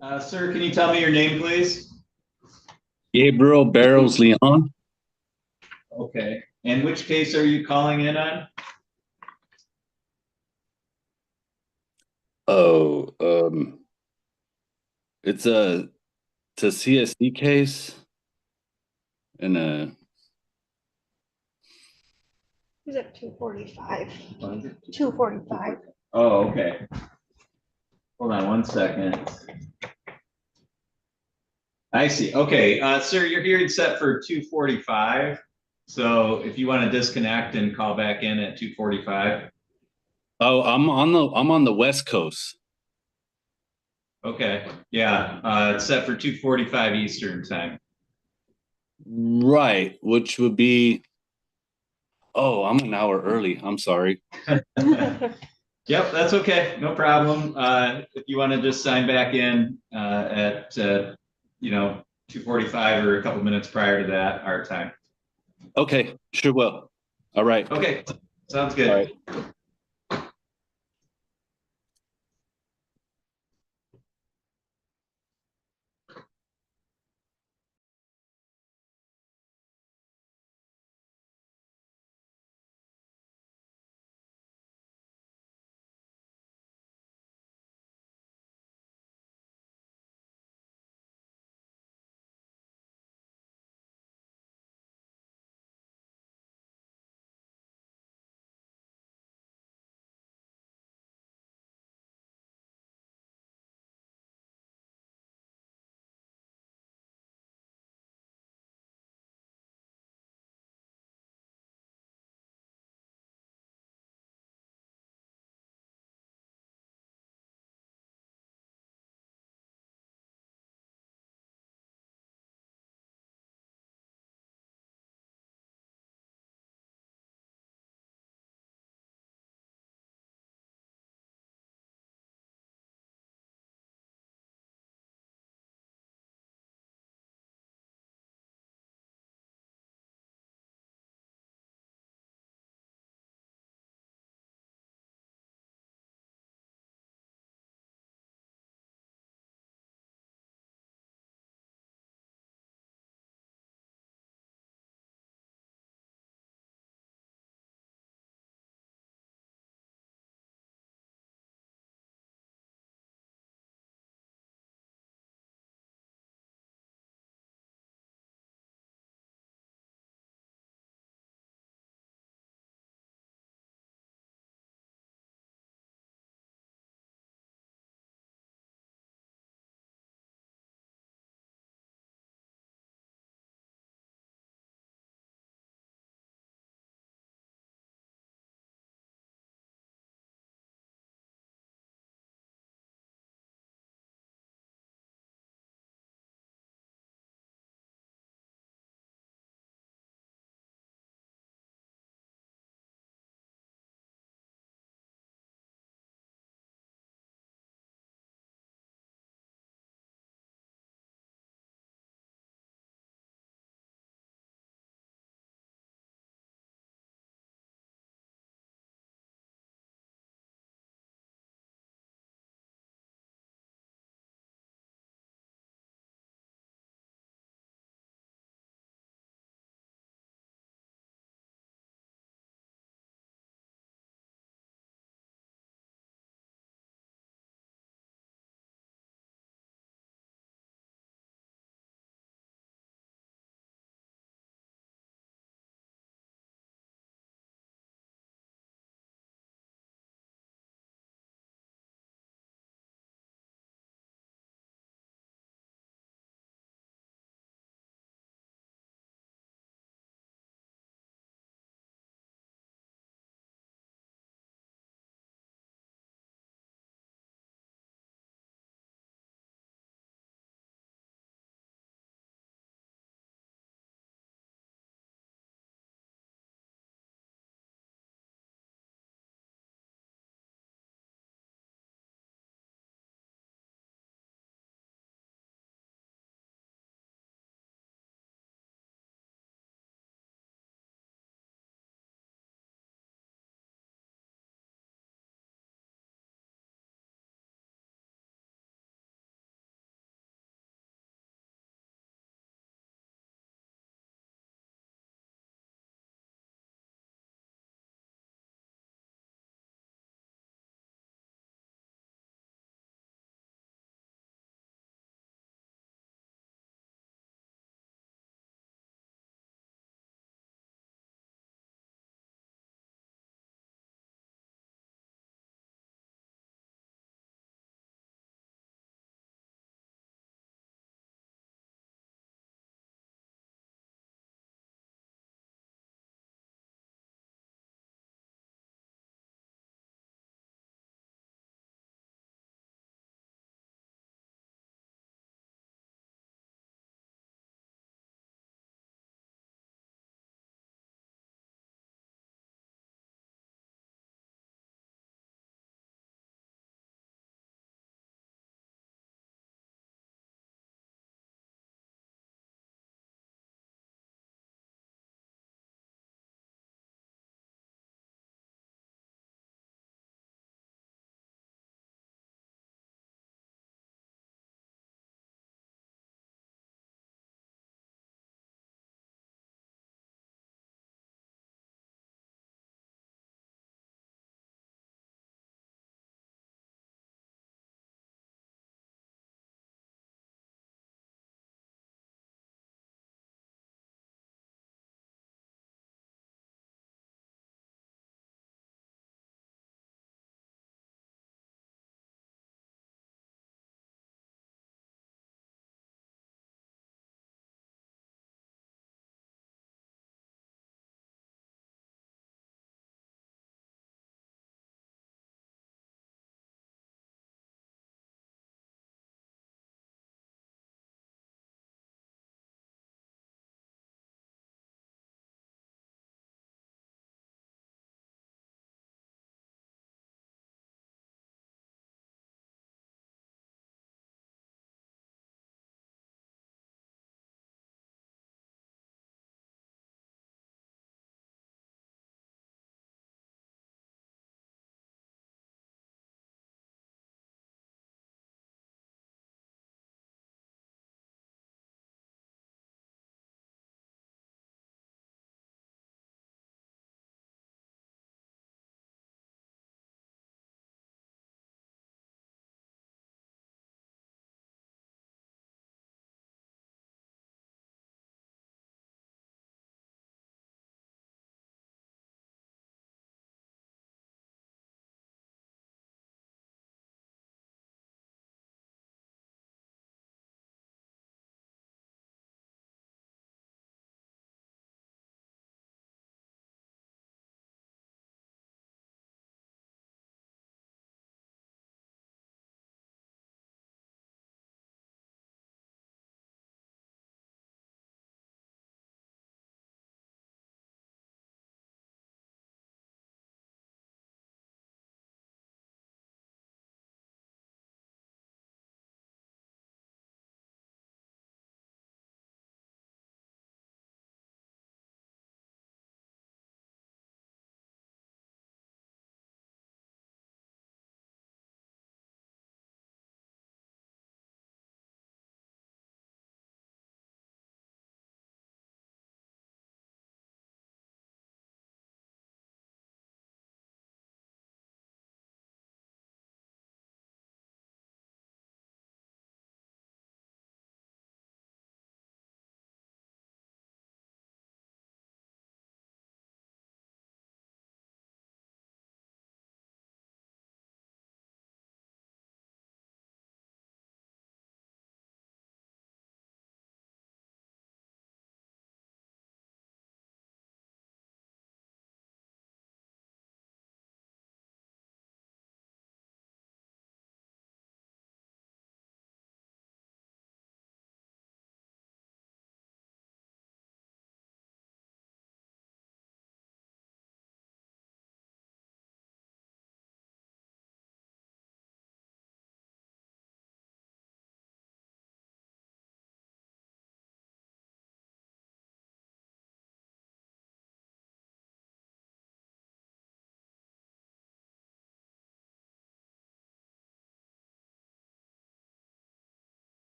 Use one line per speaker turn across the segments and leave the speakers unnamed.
Sir, can you tell me your name, please?
Gabriel Barrows Leon.
Okay. And which case are you calling in on?
Oh, it's a CSD case and
He's at 245. 245.
Oh, okay. Hold on one second. I see. Okay, sir, your hearing set for 2:45. So if you want to disconnect and call back in at 2:45.
I'm on the West Coast.
Okay. Yeah, it's set for 2:45 Eastern time.
Right, which would be I'm an hour early. I'm sorry.
Yep, that's okay. No problem. If you want to just sign back in at 2:45 or a couple minutes prior to that, our time.
Okay, sure will. All right.
Okay, sounds
All
good.
right.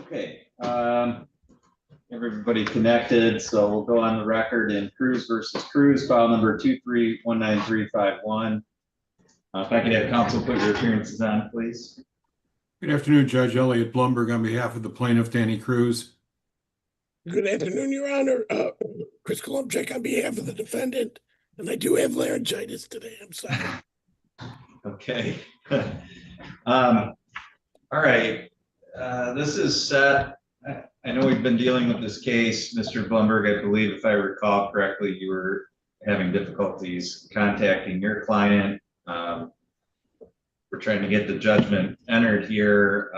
Okay, everybody connected, so we'll go on the record in Cruz versus Cruz, file number 2319351. If I could have counsel put your appearances on, please.
Good afternoon, Judge Elliott Blumberg on behalf of the plaintiff, Danny Cruz.
Good afternoon, Your Honor. Chris Kolumchek on behalf of the defendant, and I do have laryngitis today. I'm sorry.
Okay. All right. This is set. I know we've been dealing with this case, Mr. Blumberg. I believe, if I recall correctly, you were having difficulties contacting your client. We're trying to get the judgment entered here.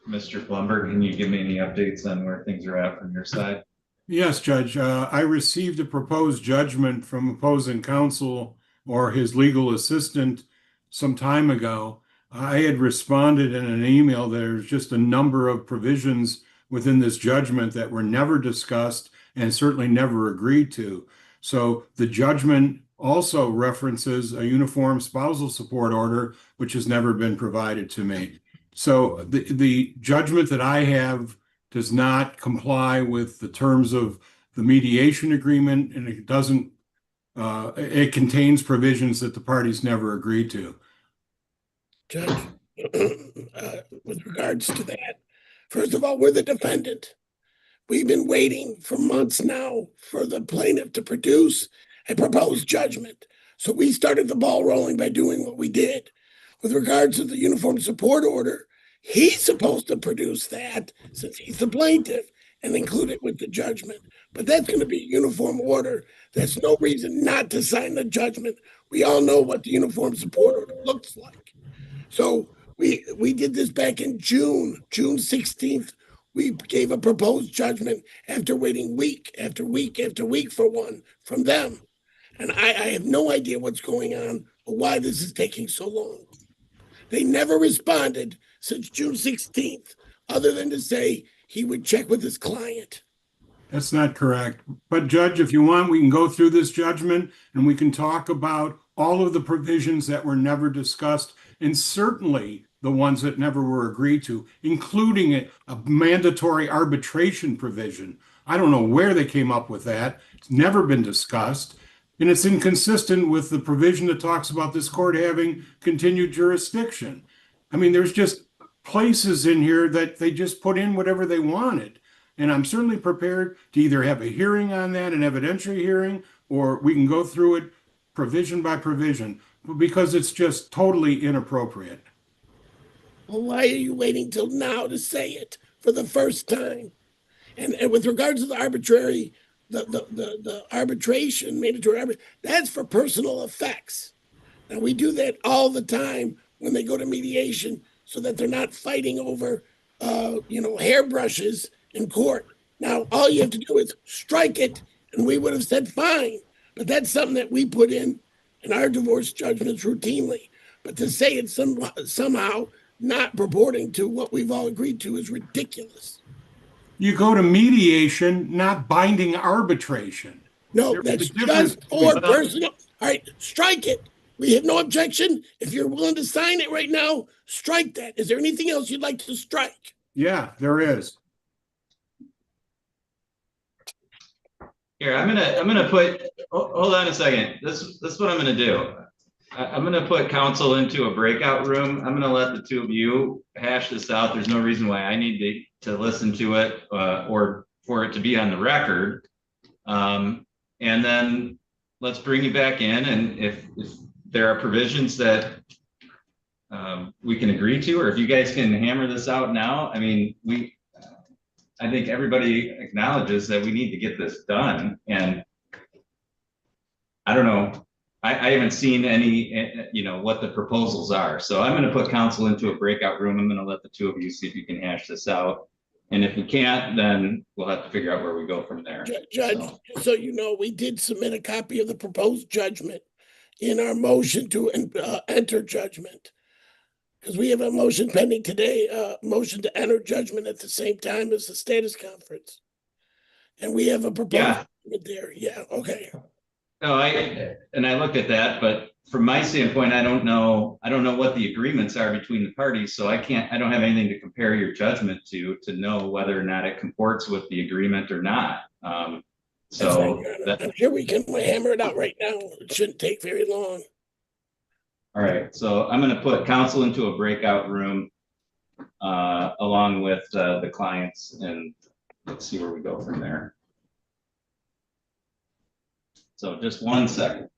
Mr. Blumberg, can you give me any updates on where things are at from your side?
Yes, Judge. I received a proposed judgment from opposing counsel or his legal assistant some time ago. I had responded in an email. There's just a number of provisions within this judgment that were never discussed and certainly never agreed to. So the judgment also references a uniform spousal support order, which has never been provided to me. So the judgment that I have does not comply with the terms of the mediation agreement, and it doesn't, it contains provisions that the parties never agreed to.
Judge, with regards to that, first of all, we're the defendant. We've been waiting for months now for the plaintiff to produce a proposed judgment. So we started the ball rolling by doing what we did. With regards to the uniform support order, he's supposed to produce that since he's the plaintiff and include it with the judgment. But that's going to be a uniform order. There's no reason not to sign the judgment. We all know what the uniform support order looks like. So we did this back in June 16th. We gave a proposed judgment after waiting week after week after week for one from them. And I have no idea what's going on or why this is taking so long. They never responded since June 16th, other than to say he would check with his client.
That's not correct. But Judge, if you want, we can go through this judgment and we can talk about all of the provisions that were never discussed, and certainly the ones that never were agreed to, including a mandatory arbitration provision. I don't know where they came up with that. It's never been discussed. And it's inconsistent with the provision that talks about this court having continued jurisdiction. I mean, there's just places in here that they just put in whatever they wanted. And I'm certainly prepared to either have a hearing on that, an evidentiary hearing, or we can go through it provision by provision, because it's just totally inappropriate.
Well, why are you waiting till now to say it for the first time? And with regards to the arbitrary, the arbitration, mandatory arbitration, that's for personal effects. Now, we do that all the time when they go to mediation so that they're not fighting over, hairbrushes in court. Now, all you have to do is strike it, and we would have said fine. But that's something that we put in our divorce judgments routinely. But to say it's somehow not purporting to what we've all agreed to is ridiculous.
You go to mediation, not binding arbitration.
No,
There's
that's
a difference
just for
between-
personal. All right, strike it. We have no objection. If you're willing to sign it right now, strike that. Is there anything else you'd like to strike?
Yeah, there is.
Here, I'm gonna put, hold on a second. This is what I'm gonna do. I'm gonna put counsel into a breakout room. I'm gonna let the two of you hash this out. There's no reason why I need to listen to it or for it to be on the record. And then let's bring you back in, and if there are provisions that we can agree to, or if you guys can hammer this out now, I mean, I think everybody acknowledges that we need to get this done, and I don't know. I haven't seen any, what the proposals are. So I'm going to put counsel into a breakout room. I'm going to let the two of you see if you can hash this out. And if you can't, then we'll have to figure out where we go from there.
Judge, so you know, we did submit a copy of the proposed judgment in our motion to enter judgment. Because we have a motion pending today, motion to enter judgment at the same time as the status conference. And we have a proposed judgment there. Yeah, okay.
No, I looked at that, but from my standpoint, I don't know what the agreements are between the parties, so I don't have anything to compare your judgment to know whether or not it comports with the agreement or not.
That's fine,
So
Your Honor.
that,
I'm sure we can hammer it out right now. It shouldn't take very long.
all right, so I'm gonna put counsel into a breakout room, along with, the clients, and let's see where we go from there. So just 1 second.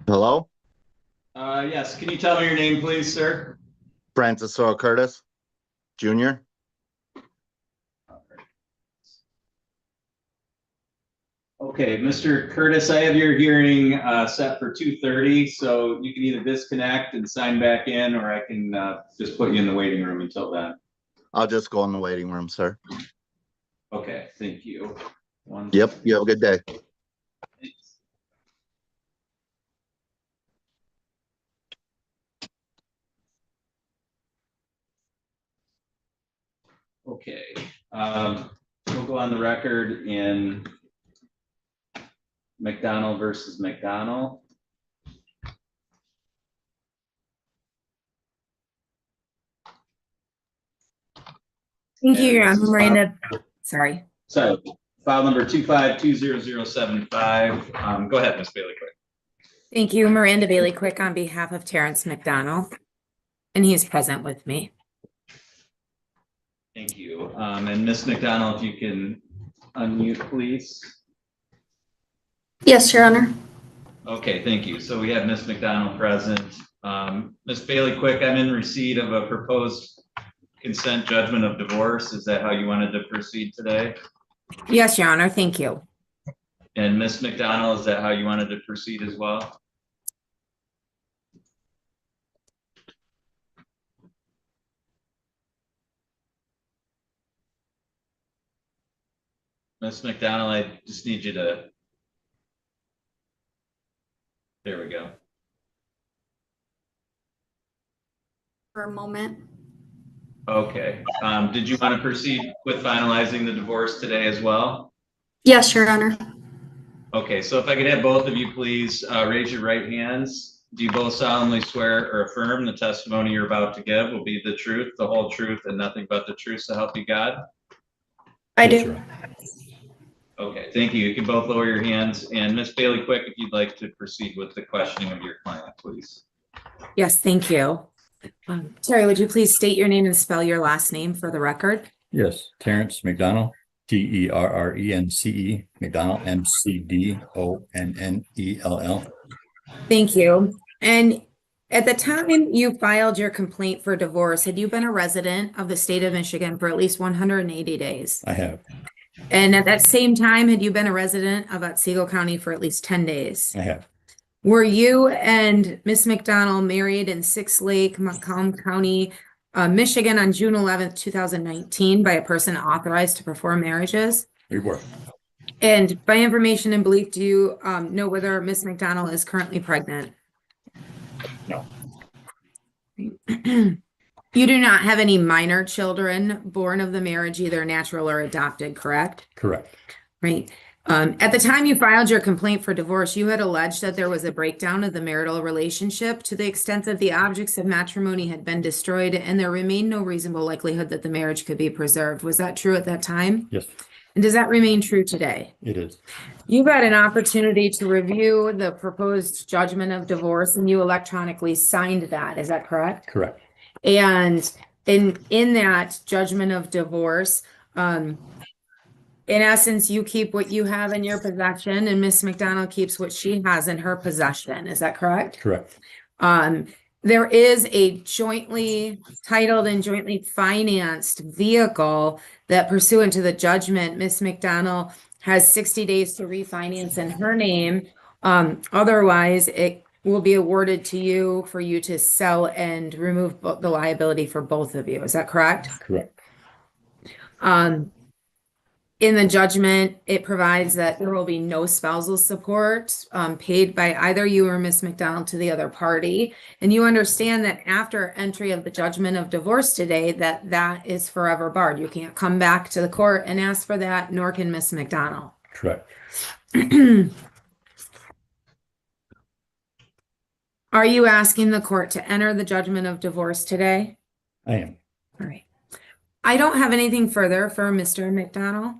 Hello,
Yes, can you tell me your name, please, sir?
Francis Earl Curtis, Jr.
Okay, Mr. Curtis, I have your hearing set for 2:30, so you can either disconnect and sign back in, or I can just put you in the waiting room until then.
I'll just go in the waiting room, sir.
Okay, thank you.
Yep, you have a good day.
Okay, we'll go on the record in McDonald versus McDonald.
Thank you,
And this is
Miranda. Sorry.
So file number 2520075. Go ahead, Ms. Bailey, quick.
Thank you, Miranda Bailey Quick on behalf of Terrence McDonald. And he is present with me.
Thank you. And Ms. McDonald, if you can unmute, please.
Yes, Your Honor.
Okay, thank you. So we have Ms. McDonald present. Ms. Bailey Quick, I'm in receipt of a proposed consent judgment of divorce. Is that how you wanted to proceed today?
Yes, Your Honor. Thank you.
And Ms. McDonald, is that how you wanted to proceed as well? Ms. McDonald, I just need you to. There we go.
For a moment.
Okay. Did you want to proceed with finalizing the divorce today as well?
Yes, Your Honor.
Okay, so if I could have both of you please raise your right hands. Do you both solemnly swear or affirm the testimony you're about to give will be the truth, the whole truth, and nothing but the truth, so help you God?
I do.
Okay, thank you. You can both lower your hands. And Ms. Bailey Quick, if you'd like to proceed with the questioning of your client, please.
Yes, thank you. Terry, would you please state your name and spell your last name for the record?
Yes, Terrence McDonald, Terrence, McDonald, McDonnell.
Thank you. And at the time you filed your complaint for divorce, had you been a resident of the state of Michigan for at least 180 days?
I have.
And at that same time, had you been a resident of Otsego County for at least 10 days?
I have.
Were you and Miss McDonald married in Six Lake, Macomb County, Michigan on June 11th, 2019 by a person authorized to perform marriages?
We were.
And by information and belief, do you know whether Miss McDonald is currently pregnant?
No.
You do not have any minor children born of the marriage, either natural or adopted, correct?
Correct.
Right. At the time you filed your complaint for divorce, you had alleged that there was a breakdown of the marital relationship to the extent that the objects of matrimony had been destroyed and there remained no reasonable likelihood that the marriage could be preserved. Was that true at that time?
Yes,
And does that remain true today?
it is.
You've had an opportunity to review the proposed judgment of divorce and you electronically signed that. Is that correct?
Correct.
And in that judgment of divorce, in essence, you keep what you have in your possession and Miss McDonald keeps what she has in her possession. Is that correct?
Correct.
There is a jointly titled and jointly financed vehicle that pursuant to the judgment, Miss McDonald has 60 days to refinance in her name. Otherwise, it will be awarded to you for you to sell and remove the liability for both of you. Is that correct?
Correct.
In the judgment, it provides that there will be no spousal support paid by either you or Miss McDonald to the other party. And you understand that after entry of the judgment of divorce today, that is forever barred. You can't come back to the court and ask for that, nor can Miss McDonald.
Correct.
Are you asking the court to enter the judgment of divorce today?
I am.
All right. I don't have anything further for Mr. McDonald.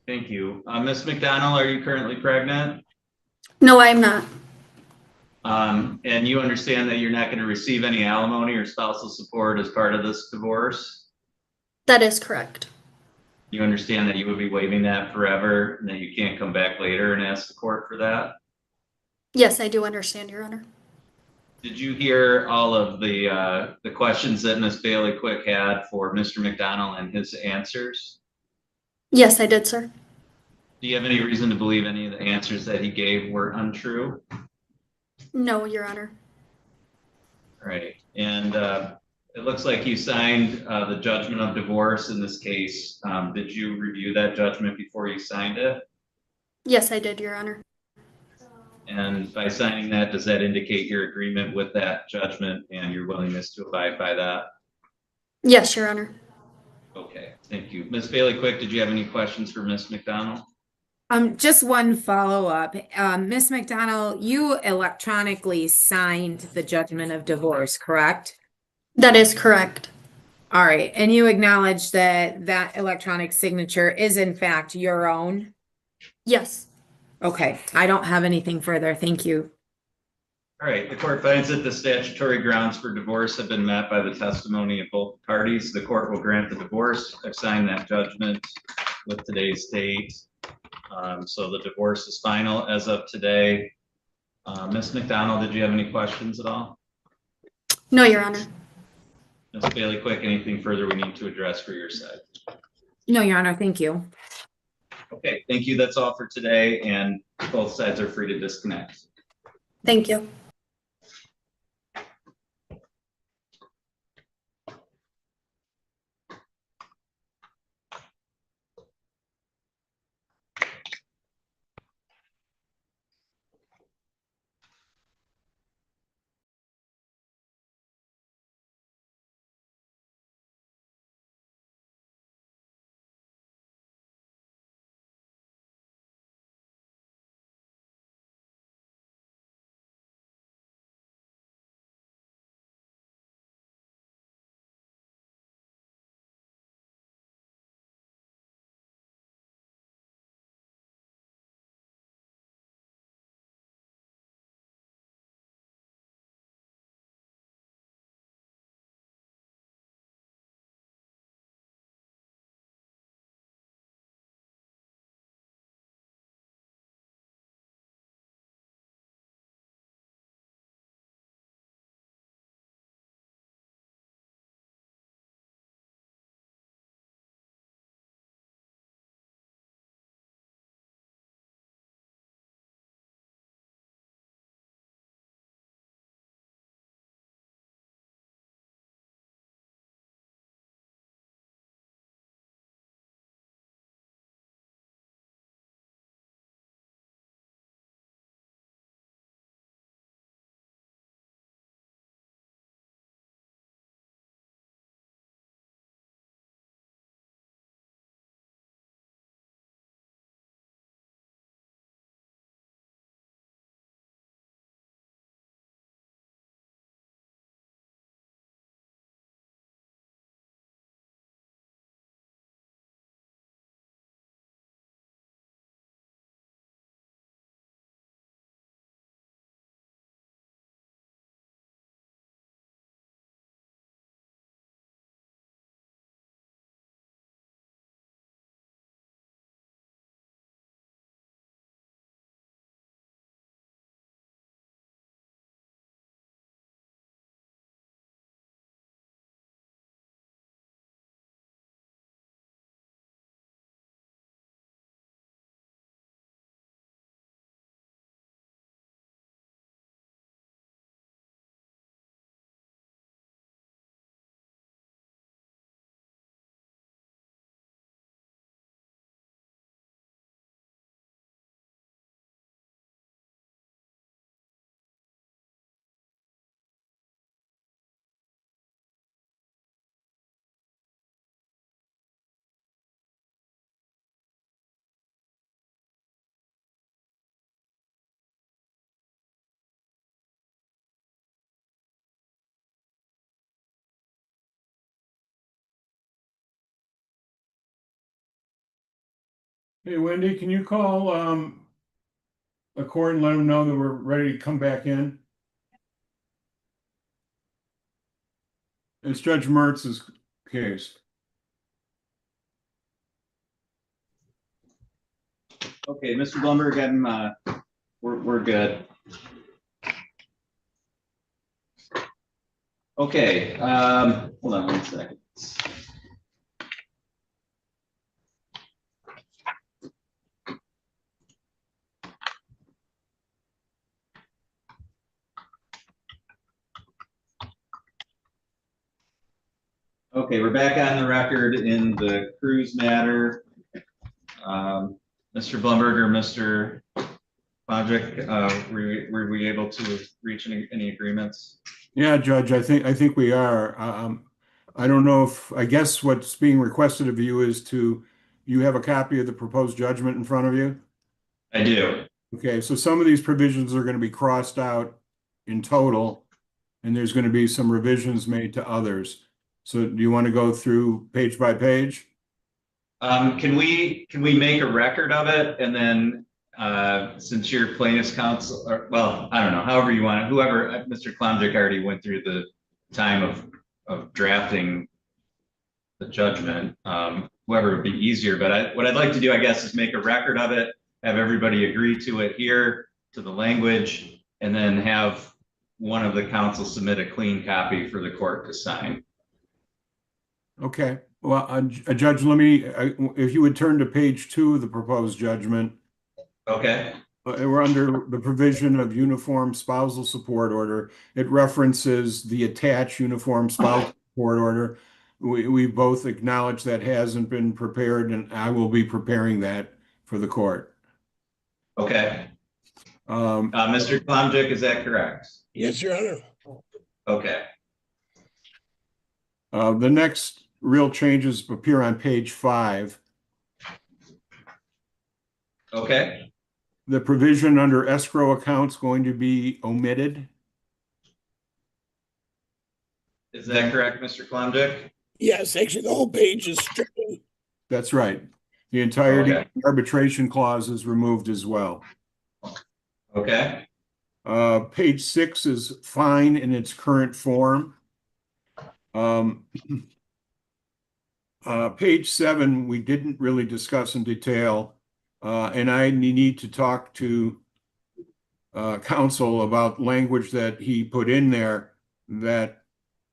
Thank you. Ms. McDonald, are you currently pregnant?
No, I'm not.
And you understand that you're not going to receive any alimony or spousal support as part of this divorce?
That is correct.
You understand that you would be waiving that forever and that you can't come back later and ask the court for that?
Yes, I do understand, Your Honor.
Did you hear all of the questions that Ms. Bailey Quick had for Mr. McDonald and his answers?
Yes, I did, sir.
Do you have any reason to believe any of the answers that he gave were untrue?
No, Your Honor.
All right, and it looks like you signed the judgment of divorce in this case. Did you review that judgment before you signed it?
Yes, I did, Your Honor.
And by signing that, does that indicate your agreement with that judgment and your willingness to abide by that?
Yes, Your Honor.
Okay, thank you. Ms. Bailey Quick, did you have any questions for Ms. McDonald?
Just one follow-up. Ms. McDonald, you electronically signed the judgment of divorce, correct?
That is correct.
All right, and you acknowledge that that electronic signature is in fact your own?
Yes.
Okay, I don't have anything further. Thank you.
All right, the court finds that the statutory grounds for divorce have been met by the testimony of both parties. The court will grant the divorce. I've signed that judgment with today's date. So the divorce is final as of today. Ms. McDonald, did you have any questions at all?
No, Your Honor.
Ms. Bailey Quick, anything further we need to address for your side?
No, Your Honor, thank you.
Okay, thank you. That's all for today, and both sides are free to disconnect.
Thank you.
Hey, Wendy, can you call the court and let them know that we're ready to come back in? It's Judge Mertz's case.
Okay, Mr. Blumberg, we're good. Okay, hold on 1 second. Okay, we're back on the record in the cruise matter. Mr. Blumberger, Mr. Podrick, were we able to reach any agreements?
Yeah, Judge, I think we are. I don't know if, I guess what's being requested of you is you have a copy of the proposed judgment in front of you?
I do.
Okay, so some of these provisions are going to be crossed out in total, and there's going to be some revisions made to others. So do you want to go through page by page?
Can we make a record of it, and then since you're plaintiff's counsel, or, well, I don't know, however you want it, whoever, Mr. Klondike already went through the time of drafting the judgment, whoever would be easier, but what I'd like to do, I guess, is make a record of it, have everybody agree to it here, to the language, and then have one of the counsel submit a clean copy for the court to sign.
Okay, well, Judge, let me, if you would turn to page 2 of the proposed judgment.
Okay.
We're under the provision of uniform spousal support order. It references the attached uniform spousal support order. We both acknowledge that hasn't been prepared, and I will be preparing that for the court.
Okay. Mr. Klondike, is that correct?
Yes, Your Honor.
Okay.
The next real changes appear on page 5.
Okay.
The provision under escrow accounts going to be omitted.
Is that correct, Mr. Klondike?
Yes, actually, the whole page is stricken.
That's right. The entirety
Okay.
of the arbitration clause is removed as well.
Okay.
Page 6 is fine in its current form. Page 7, we didn't really discuss in detail, and I need to talk to counsel about language that he put in there that,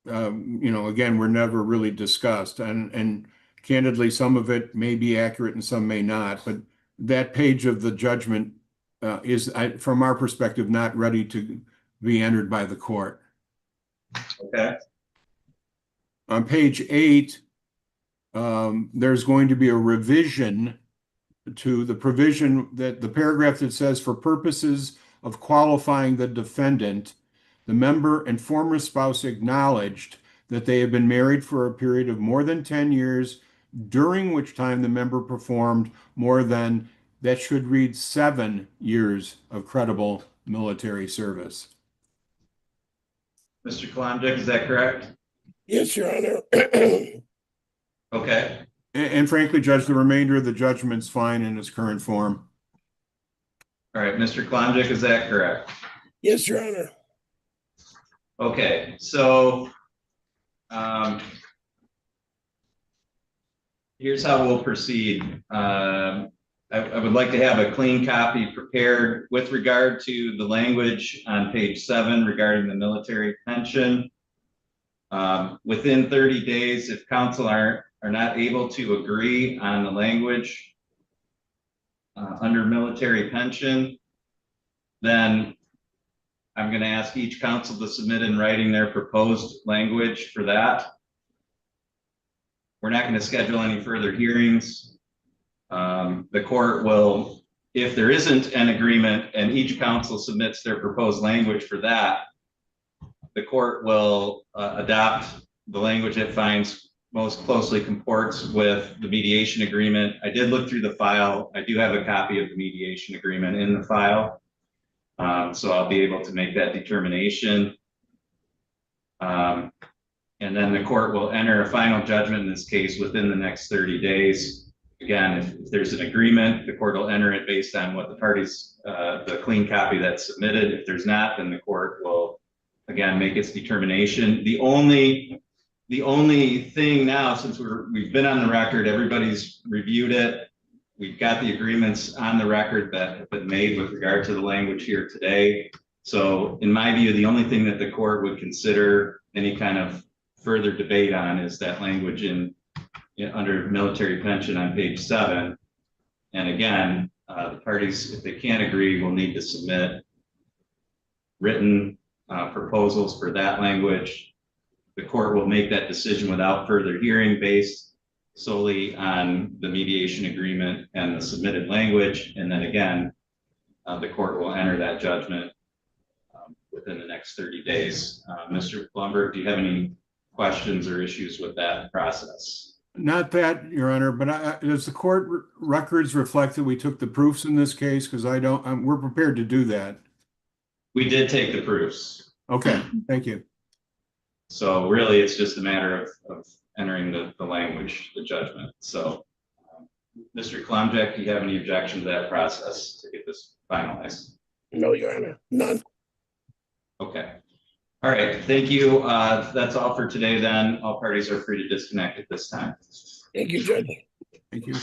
again, were never really discussed. And candidly, some of it may be accurate and some may not, but that page of the judgment is, from our perspective, not ready to be entered by the court.
Okay.
On page 8, there's going to be a revision to the provision that the paragraph that says, for purposes of qualifying the defendant, the member and former spouse acknowledged that they have been married for a period of more than 10 years, during which time the member performed more than, that should read, 7 years of credible military service.
Mr. Klondike, is that correct?
Yes, Your Honor.
Okay.
And frankly, Judge, the remainder of the judgment's fine in its current form.
All right, Mr. Klondike, is that correct?
Yes, Your Honor.
Okay, so here's how we'll proceed. I would like to have a clean copy prepared with regard to the language on page 7 regarding the military pension. Within 30 days, if counsel are not able to agree on the language under military pension, then I'm going to ask each counsel to submit in writing their proposed language for that. We're not going to schedule any further hearings. The court will, if there isn't an agreement and each counsel submits their proposed language for that, the court will adopt the language it finds most closely comports with the mediation agreement. I did look through the file. I do have a copy of the mediation agreement in the file. So I'll be able to make that determination. And then the court will enter a final judgment in this case within the next 30 days. Again, if there's an agreement, the court will enter it based on what the parties, the clean copy that's submitted. If there's not, then the court will, again, make its determination. The only thing now, since we've been on the record, everybody's reviewed it. We've got the agreements on the record that have been made with regard to the language here today. So in my view, the only thing that the court would consider any kind of further debate on is that language under military pension on page 7. And again, the parties, if they can't agree, will need to submit written proposals for that language. The court will make that decision without further hearing based solely on the mediation agreement and the submitted language. And then again, the court will enter that judgment within the next 30 days. Mr. Blumberg, do you have any questions or issues with that process?
Not that, Your Honor, but does the court records reflect that we took the proofs in this case? Because we're prepared to do that.
We did take the proofs.
Okay, thank you.
So really, it's just a matter of entering the language, the judgment. So, Mr. Klomjek, do you have any objection to that process to get this finalized?
No, Your Honor, none.
Okay. All right, thank you. That's all for today then. All parties are free to disconnect at this time.
Thank you, Judge.
Thank you.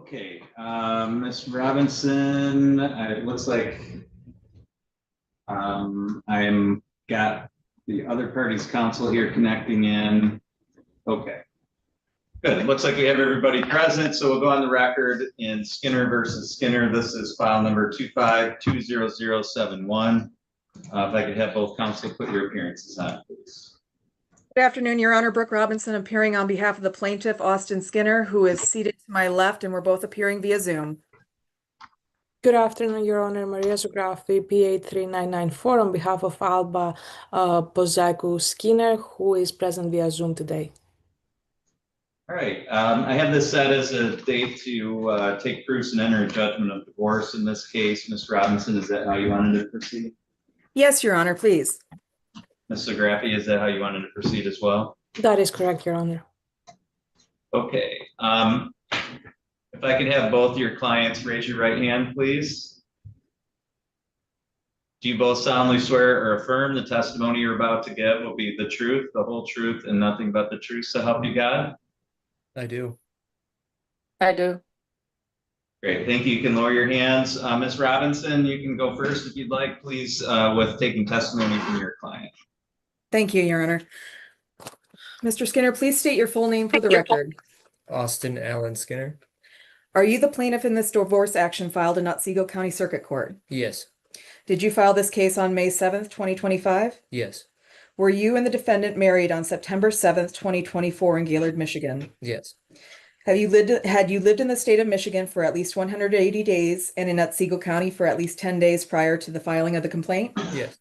Okay, Ms. Robinson, it looks like I'm got the other party's counsel here connecting in. Okay. Good. It looks like we have everybody present, so we'll go on the record in Skinner versus Skinner. This is file number 2520071. If I could have both counsel put your appearances on, please.
Good afternoon, Your Honor. Brooke Robinson appearing on behalf of the plaintiff, Austin Skinner, who is seated to my left, and we're both appearing via Zoom.
Good afternoon, Your Honor. Maria Zugraffi, PA3994, on behalf of Alba Pozaku Skinner, who is present via Zoom today.
All right. I have this set as a date to take proofs and enter a judgment of divorce in this case. Ms. Robinson, is that how you wanted to proceed?
Yes, Your Honor, please.
Ms. Zagrafi, is that how you wanted to proceed as well?
That is correct, Your Honor.
Okay. If I could have both your clients raise your right hand, please. Do you both solemnly swear or affirm the testimony you're about to give will be the truth, the whole truth, and nothing but the truth, so help you God?
I do.
I do.
Great, thank you. You can lower your hands. Ms. Robinson, you can go first if you'd like, please, with taking testimony from your client.
Thank you, Your Honor. Mr. Skinner, please state your full name for the record.
Austin Allen Skinner.
Are you the plaintiff in this divorce action filed in Otsego County Circuit Court?
Yes.
Did you file this case on May 7th, 2025?
Yes.
Were you and the defendant married on September 7th, 2024 in Gaylord, Michigan?
Yes.
Had you lived in the state of Michigan for at least 180 days and in Otsego County for at least 10 days prior to the filing of the complaint?
Yes.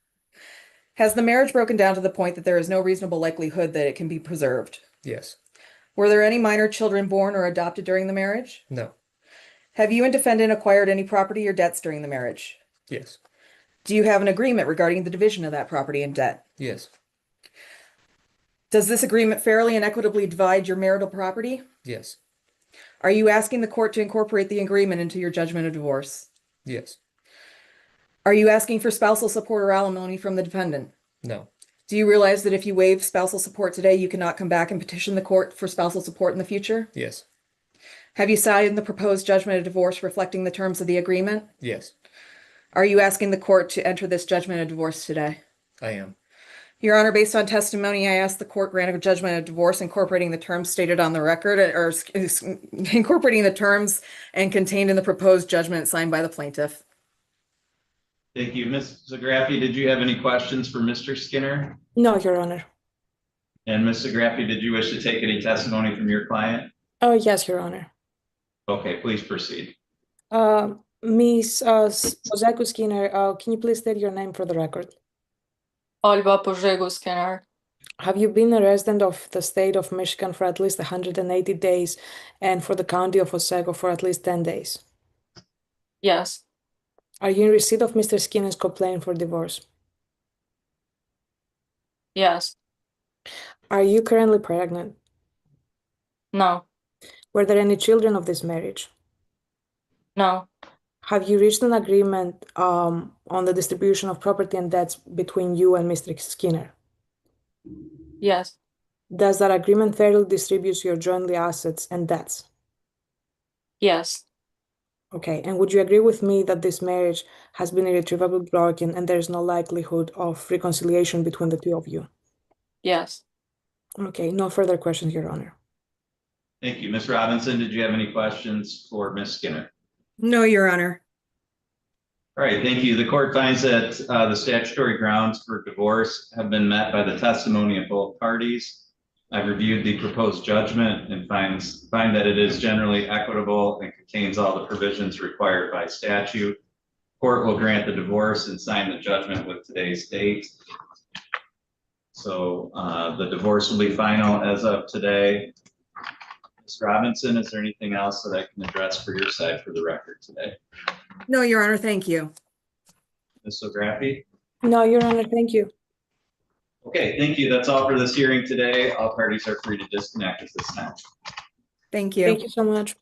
Has the marriage broken down to the point that there is no reasonable likelihood that it can be preserved?
Yes.
Were there any minor children born or adopted during the marriage?
No.
Have you and defendant acquired any property or debts during the marriage?
Yes.
Do you have an agreement regarding the division of that property and debt?
Yes.
Does this agreement fairly and equitably divide your marital property?
Yes.
Are you asking the court to incorporate the agreement into your judgment of divorce?
Yes.
Are you asking for spousal support or alimony from the defendant?
No.
Do you realize that if you waive spousal support today, you cannot come back and petition the court for spousal support in the future?
Yes.
Have you signed the proposed judgment of divorce reflecting the terms of the agreement?
Yes.
Are you asking the court to enter this judgment of divorce today?
I am.
Your Honor, based on testimony, I ask the court grant a judgment of divorce incorporating the terms stated on the record, or incorporating the terms and contained in the proposed judgment signed by the plaintiff.
Thank you. Ms. Zagrafi, did you have any questions for Mr. Skinner?
No, Your Honor.
And Ms. Zagrafi, did you wish to take any testimony from your client?
Oh, yes, Your Honor.
Okay, please proceed.
Miss Pozaku Skinner, can you please state your name for the record?
Alba Pozaku Skinner.
Have you been a resident of the state of Michigan for at least 180 days and for the county of Otsego for at least 10 days?
Yes.
Are you in receipt of Mr. Skinner's complaint for divorce?
Yes.
Are you currently pregnant?
No.
Were there any children of this marriage?
No.
Have you reached an agreement on the distribution of property and debts between you and Mr. Skinner?
Yes.
Does that agreement fairly distribute your jointly assets and debts?
Yes.
Okay, and would you agree with me that this marriage has been irretrievably broken and there is no likelihood of reconciliation between the two of you?
Yes.
Okay, no further questions, Your Honor.
Thank you. Ms. Robinson, did you have any questions for Ms. Skinner?
No, Your Honor.
All right, thank you. The court finds that the statutory grounds for divorce have been met by the testimony of both parties. I've reviewed the proposed judgment and find that it is generally equitable and contains all the provisions required by statute. Court will grant the divorce and sign the judgment with today's date. So the divorce will be final as of today. Ms. Robinson, is there anything else that I can address for your side for the record today?
No, Your Honor, thank you.
Ms. O'Graphy?
No, Your Honor, thank you.
Okay, thank you. That's all for this hearing today. All parties are free to disconnect at this time.
Thank you.
Thank you so much.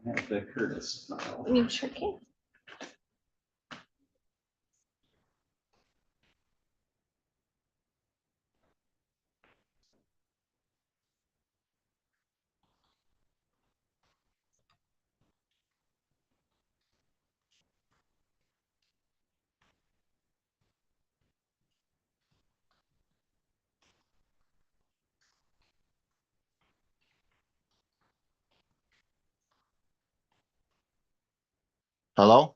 I have the Curtis file.
You sure can.
Hello?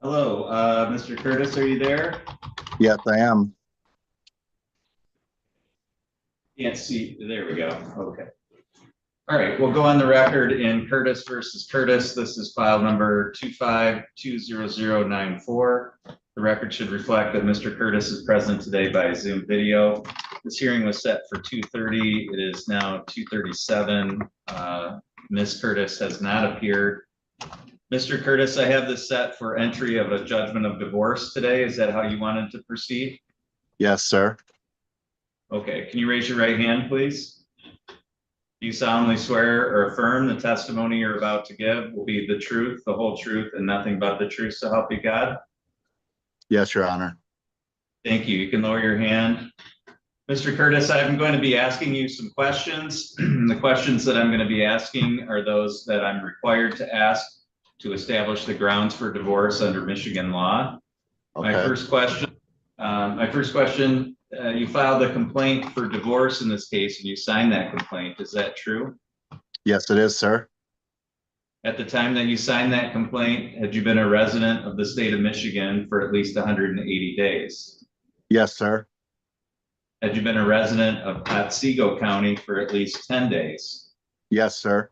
Hello, Mr. Curtis, are you there?
Yes, I am.
Can't see, there we go, okay. All right, we'll go on the record in Curtis versus Curtis. This is file number 2520094. The record should reflect that Mr. Curtis is present today by Zoom video. This hearing was set for 2:30. It is now 2:37. Ms. Curtis has not appeared. Mr. Curtis, I have this set for entry of a judgment of divorce today. Is that how you wanted to proceed?
Yes, sir.
Okay, can you raise your right hand, please? Do you solemnly swear or affirm the testimony you're about to give will be the truth, the whole truth, and nothing but the truth, so help you God?
Yes, Your Honor.
Thank you. You can lower your hand. Mr. Curtis, I'm going to be asking you some questions. The questions that I'm going to be asking are those that I'm required to ask to establish the grounds for divorce under Michigan law.
Okay.
My first question, you filed a complaint for divorce in this case and you signed that complaint. Is that true?
Yes, it is, sir.
At the time that you signed that complaint, had you been a resident of the state of Michigan for at least 180 days?
Yes, sir.
Had you been a resident of Otsego County for at least 10 days?
Yes, sir.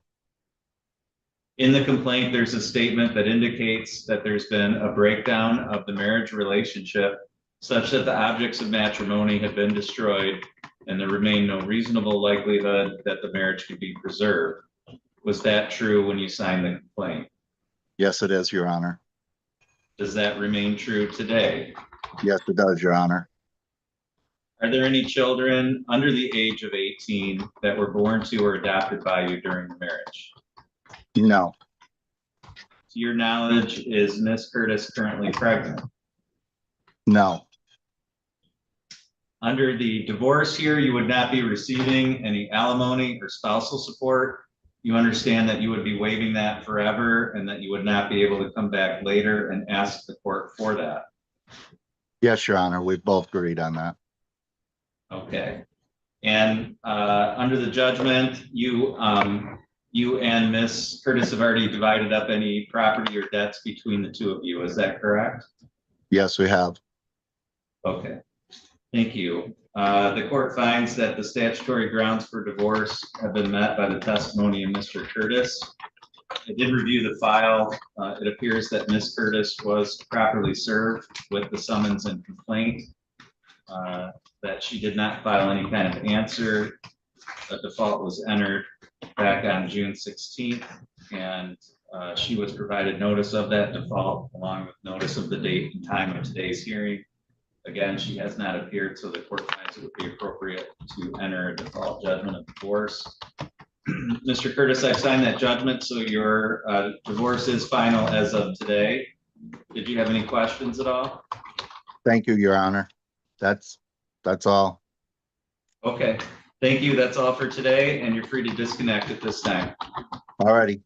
In the complaint, there's a statement that indicates that there's been a breakdown of the marriage relationship such that the objects of matrimony have been destroyed and there remained no reasonable likelihood that the marriage could be preserved. Was that true when you signed the complaint?
Yes, it is, Your Honor.
Does that remain true today?
Yes, it does, Your Honor.
Are there any children under the age of 18 that were born to or adopted by you during the marriage?
No.
To your knowledge, is Ms. Curtis currently pregnant?
No.
Under the divorce here, you would not be receiving any alimony or spousal support. You understand that you would be waiving that forever and that you would not be able to come back later and ask the court for that.
Yes, Your Honor. We've both agreed on that.
Okay. And under the judgment, you and Ms. Curtis have already divided up any property or debts between the two of you. Is that correct?
Yes, we have.
Okay. Thank you. The court finds that the statutory grounds for divorce have been met by the testimony of Mr. Curtis. I did review the file. It appears that Ms. Curtis was properly served with the summons and complaint, that she did not file any kind of answer. A default was entered back on June 16th, and she was provided notice of that default along with notice of the date and time of today's hearing. Again, she has not appeared, so the court finds it would be appropriate to enter a default judgment of divorce. Mr. Curtis, I've signed that judgment, so your divorce is final as of today. Did you have any questions at all?
Thank you, Your Honor. That's all.
Okay, thank you. That's all for today, and you're free to disconnect at this time.
All righty.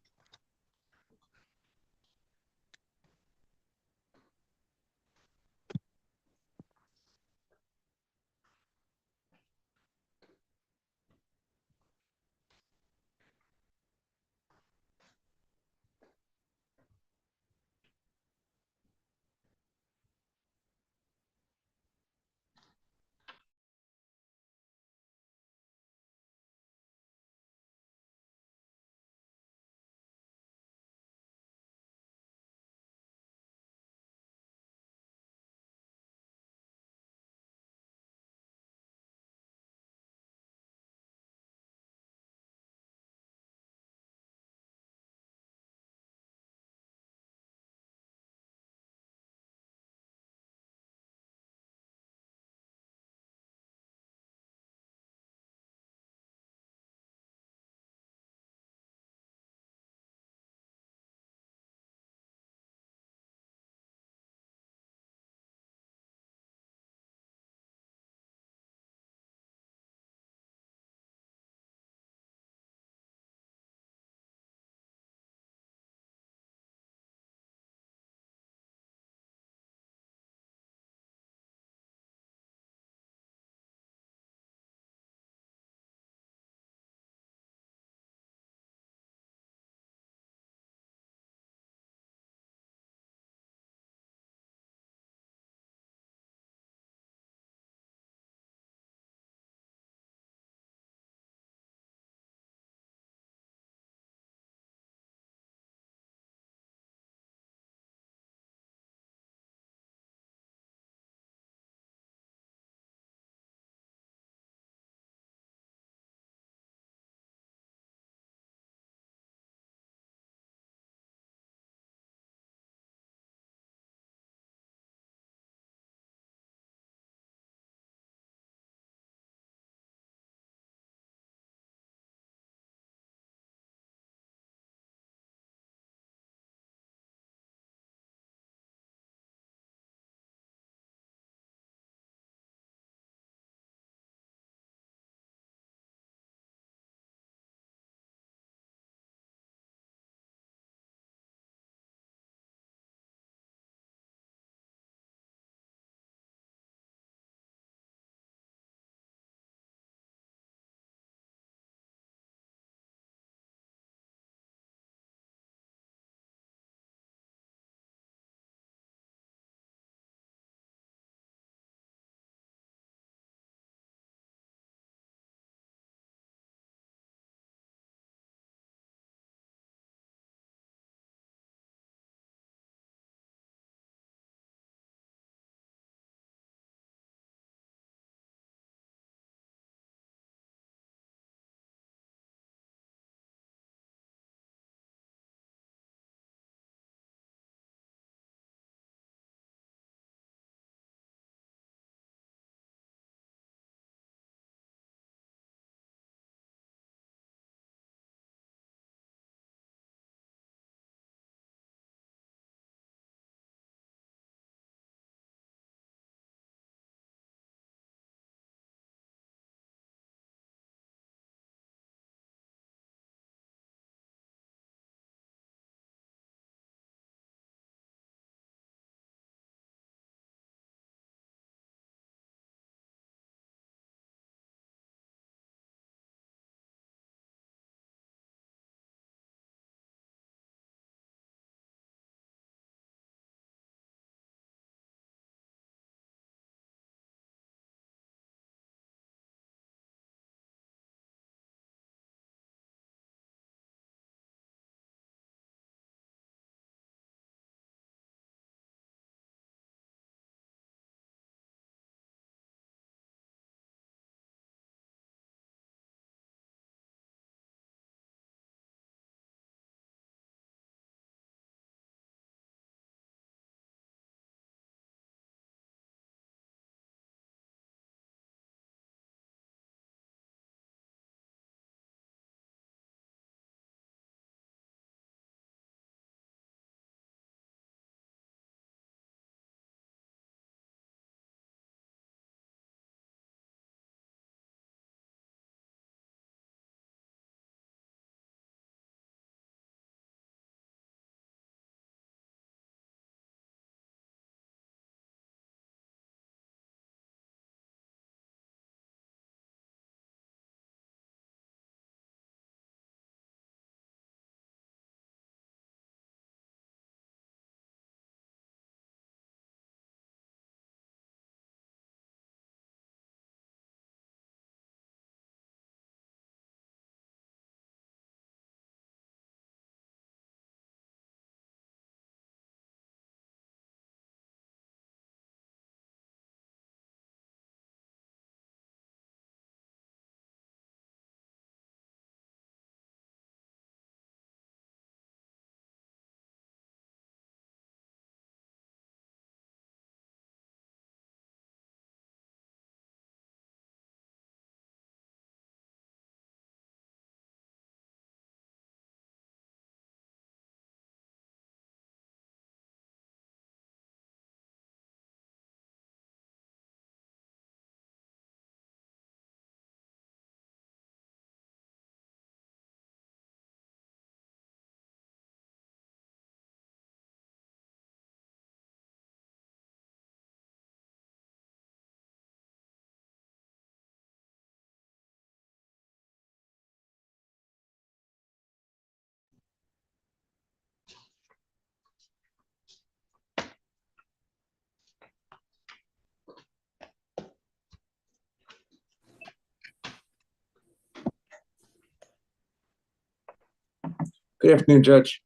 Good afternoon, Judge.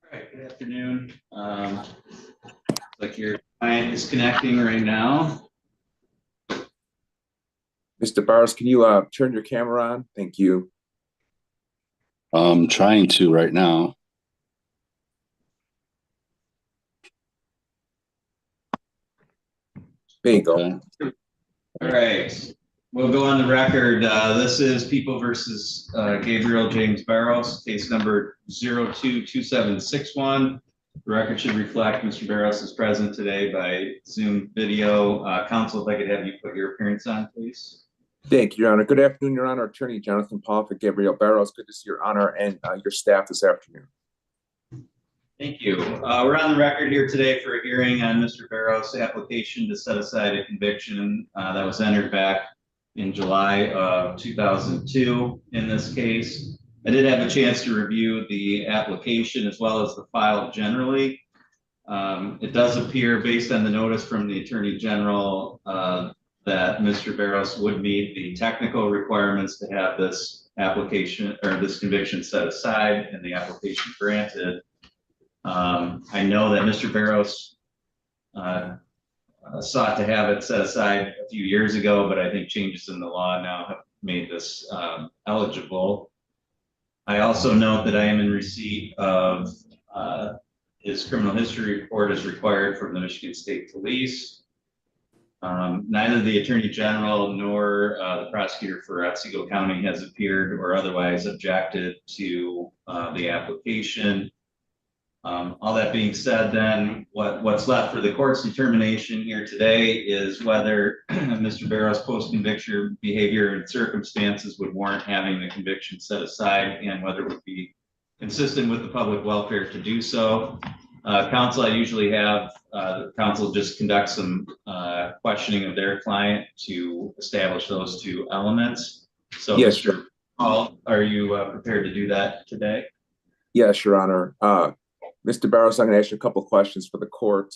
All right, good afternoon. Like your client is connecting right now.
Mr. Barros, can you turn your camera on? Thank you.
I'm trying to right now.
There you go.
Okay.
All right, we'll go on the record. This is People versus Gabriel James Barros, case number 022761. The record should reflect Mr. Barros is present today by Zoom video. Counsel, if I could have you put your appearance on, please.
Thank you, Your Honor. Good afternoon, Your Honor. Attorney Jonathan Paul for Gabriel Barros. Good to see Your Honor and your staff this afternoon.
Thank you. We're on the record here today for a hearing on Mr. Barros' application to set aside a conviction that was entered back in July of 2002 in this case. I did have a chance to review the application as well as the file generally. It does appear, based on the notice from the Attorney General, that Mr. Barros would meet the technical requirements to have this application or this conviction set aside and the application granted. I know that Mr. Barros sought to have it set aside a few years ago, but I think changes in the law now have made this eligible. I also note that I am in receipt of his criminal history report as required from the Michigan State Police. Neither the Attorney General nor the prosecutor for Otsego County has appeared or otherwise objected to the application. All that being said, then what's left for the court's determination here today is whether Mr. Barros' post-conviction behavior and circumstances would warrant having the conviction set aside and whether it would be consistent with the public welfare to do so. Counsel, I usually have counsel just conduct some questioning of their client to establish those two elements. So,
yes,
Mr. Paul, are you prepared to do that today?
Yes, Your Honor. Mr. Barros, I'm going to ask you a couple of questions for the court.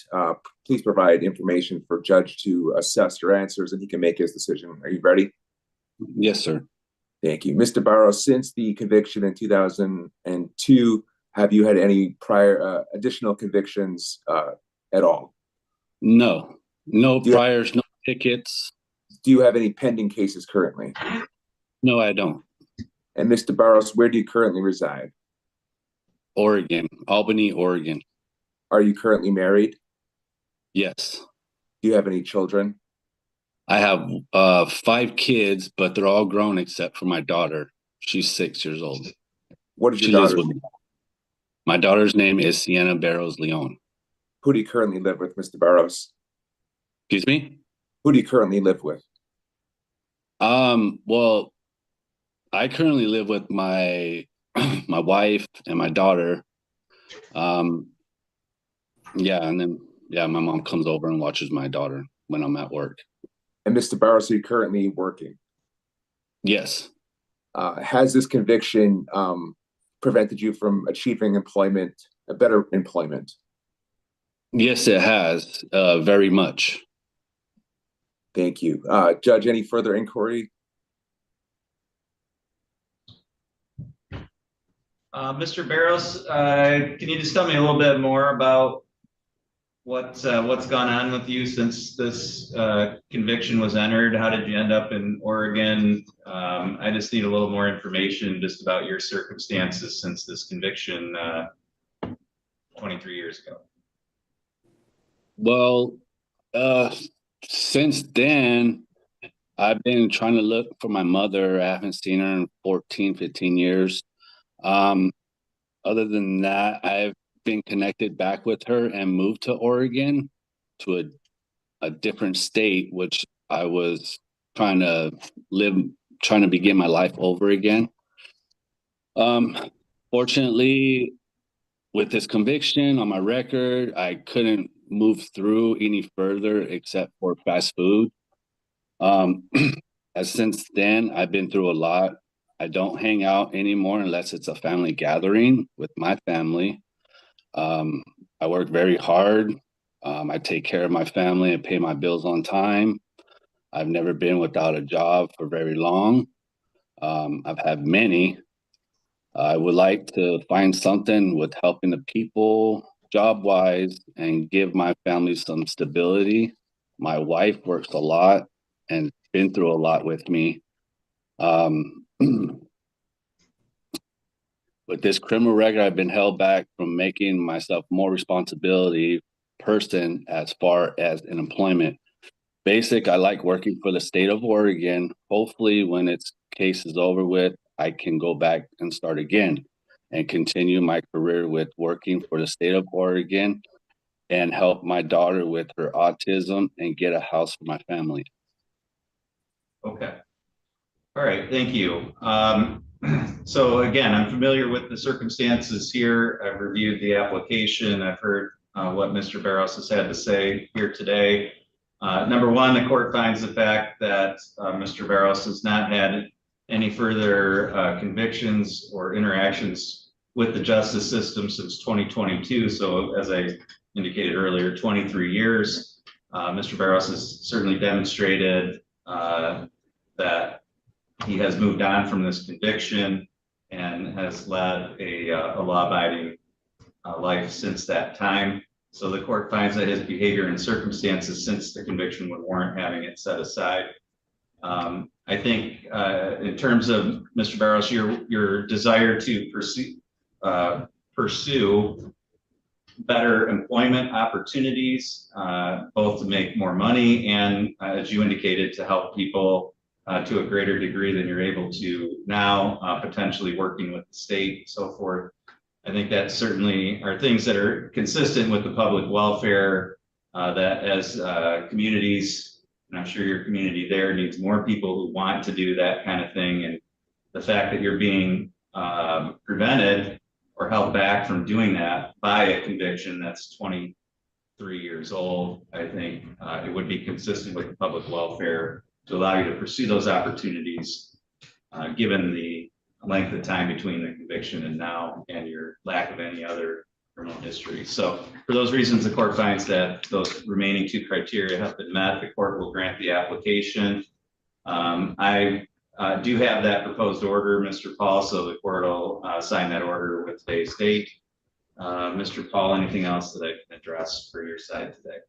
Please provide information for judge to assess your answers and he can make his decision. Are you ready?
Yes, sir.
Thank you. Mr. Barros, since the conviction in 2002, have you had any prior additional convictions at all?
No priors, no tickets.
Do you have any pending cases currently?
No, I don't.
And Mr. Barros, where do you currently reside?
Oregon, Albany, Oregon.
Are you currently married?
Yes.
Do you have any children?
I have 5 kids, but they're all grown except for my daughter. She's 6 years old.
What is your
She lives
daughter's
with
name?
me. My daughter's name is Sienna Barros Leon.
Who do you currently live with, Mr. Barros?
Excuse me?
Who do you currently live with?
Well, I currently live with my my wife and my daughter. Yeah, and then my mom comes over and watches my daughter when I'm at work.
And Mr. Barros, are you currently working?
Yes.
Has this conviction prevented you from achieving employment, a better employment?
Yes, it has, very much.
Thank you. Judge, any further inquiry?
Mr. Barros, can you just tell me a little bit more about what's gone on with you since this conviction was entered? How did you end up in Oregon? I just need a little more information just about your circumstances since this conviction 23 years ago.
Well, since then, I've been trying to look for my mother. I haven't seen her in 14, 15 years. Other than that, I've been connected back with her and moved to Oregon, to a different state, which I was trying to begin my life over again. Fortunately, with this conviction on my record, I couldn't move through any further except for fast food. As since then, I've been through a lot. I don't hang out anymore unless it's a family gathering with my family. I work very hard. I take care of my family and pay my bills on time. I've never been without a job for very long. I've had many. I would like to find something with helping the people job wise and give my family some stability. My wife works a lot and been through a lot with me. With this criminal record, I've been held back from making myself more responsibility person as far as in employment. Basic, I like working for the state of Oregon. Hopefully when its case is over with, I can go back and start again and continue my career with working for the state of Oregon and help my daughter with her autism and get a house for my family.
Okay. All right, thank you. So again, I'm familiar with the circumstances here. I've reviewed the application. I've heard what Mr. Barros has had to say here today. Number one, the court finds the fact that Mr. Barros has not had any further convictions or interactions with the justice system since 2022. So as I indicated earlier, 23 years. Mr. Barros has certainly demonstrated that he has moved on from this conviction and has led a law-abiding life since that time. So the court finds that his behavior and circumstances since the conviction would warrant having it set aside. I think in terms of Mr. Barros, your desire to pursue better employment opportunities, both to make more money and, as you indicated, to help people to a greater degree than you're able to now, potentially working with the state and so forth. I think that certainly are things that are consistent with the public welfare that as communities, and I'm sure your community there needs more people who want to do that kind of thing. And the fact that you're being prevented or held back from doing that by a conviction that's 23 years old, I think it would be consistent with the public welfare to allow you to pursue those opportunities, given the length of time between the conviction and now, and your lack of any other criminal history. So for those reasons, the court finds that those remaining two criteria have been met. The court will grant the application. I do have that proposed order, Mr. Paul, so the court will sign that order with today's date. Mr. Paul, anything else that I can address for your side today?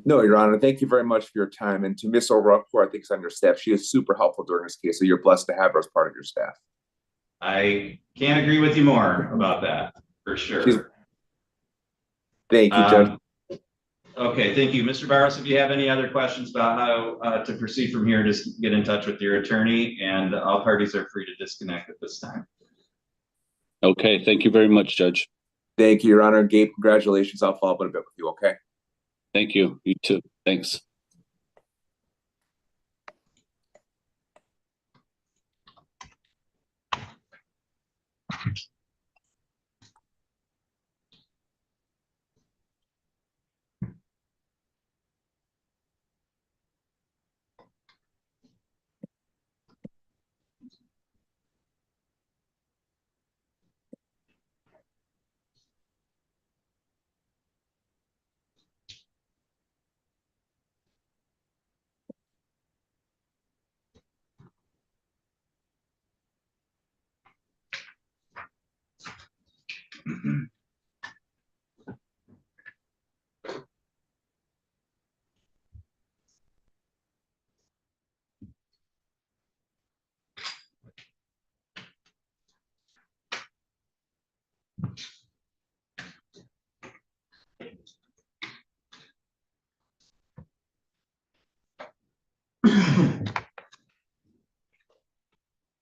No, Your Honor. Thank you very much for your time. And to Miss O'Rourke, I think is on your staff. She is super helpful during this case. So you're blessed to have her as part of your staff.
I can't agree with you more about that, for sure.
Thank you, Judge.
Okay, thank you. Mr. Barros, if you have any other questions about how to proceed from here, just get in touch with your attorney, and all parties are free to disconnect at this time.
Okay, thank you very much, Judge.
Thank you, Your Honor. Gabe, congratulations. I'll follow up in a bit with you, okay?
Thank you. You too. Thanks.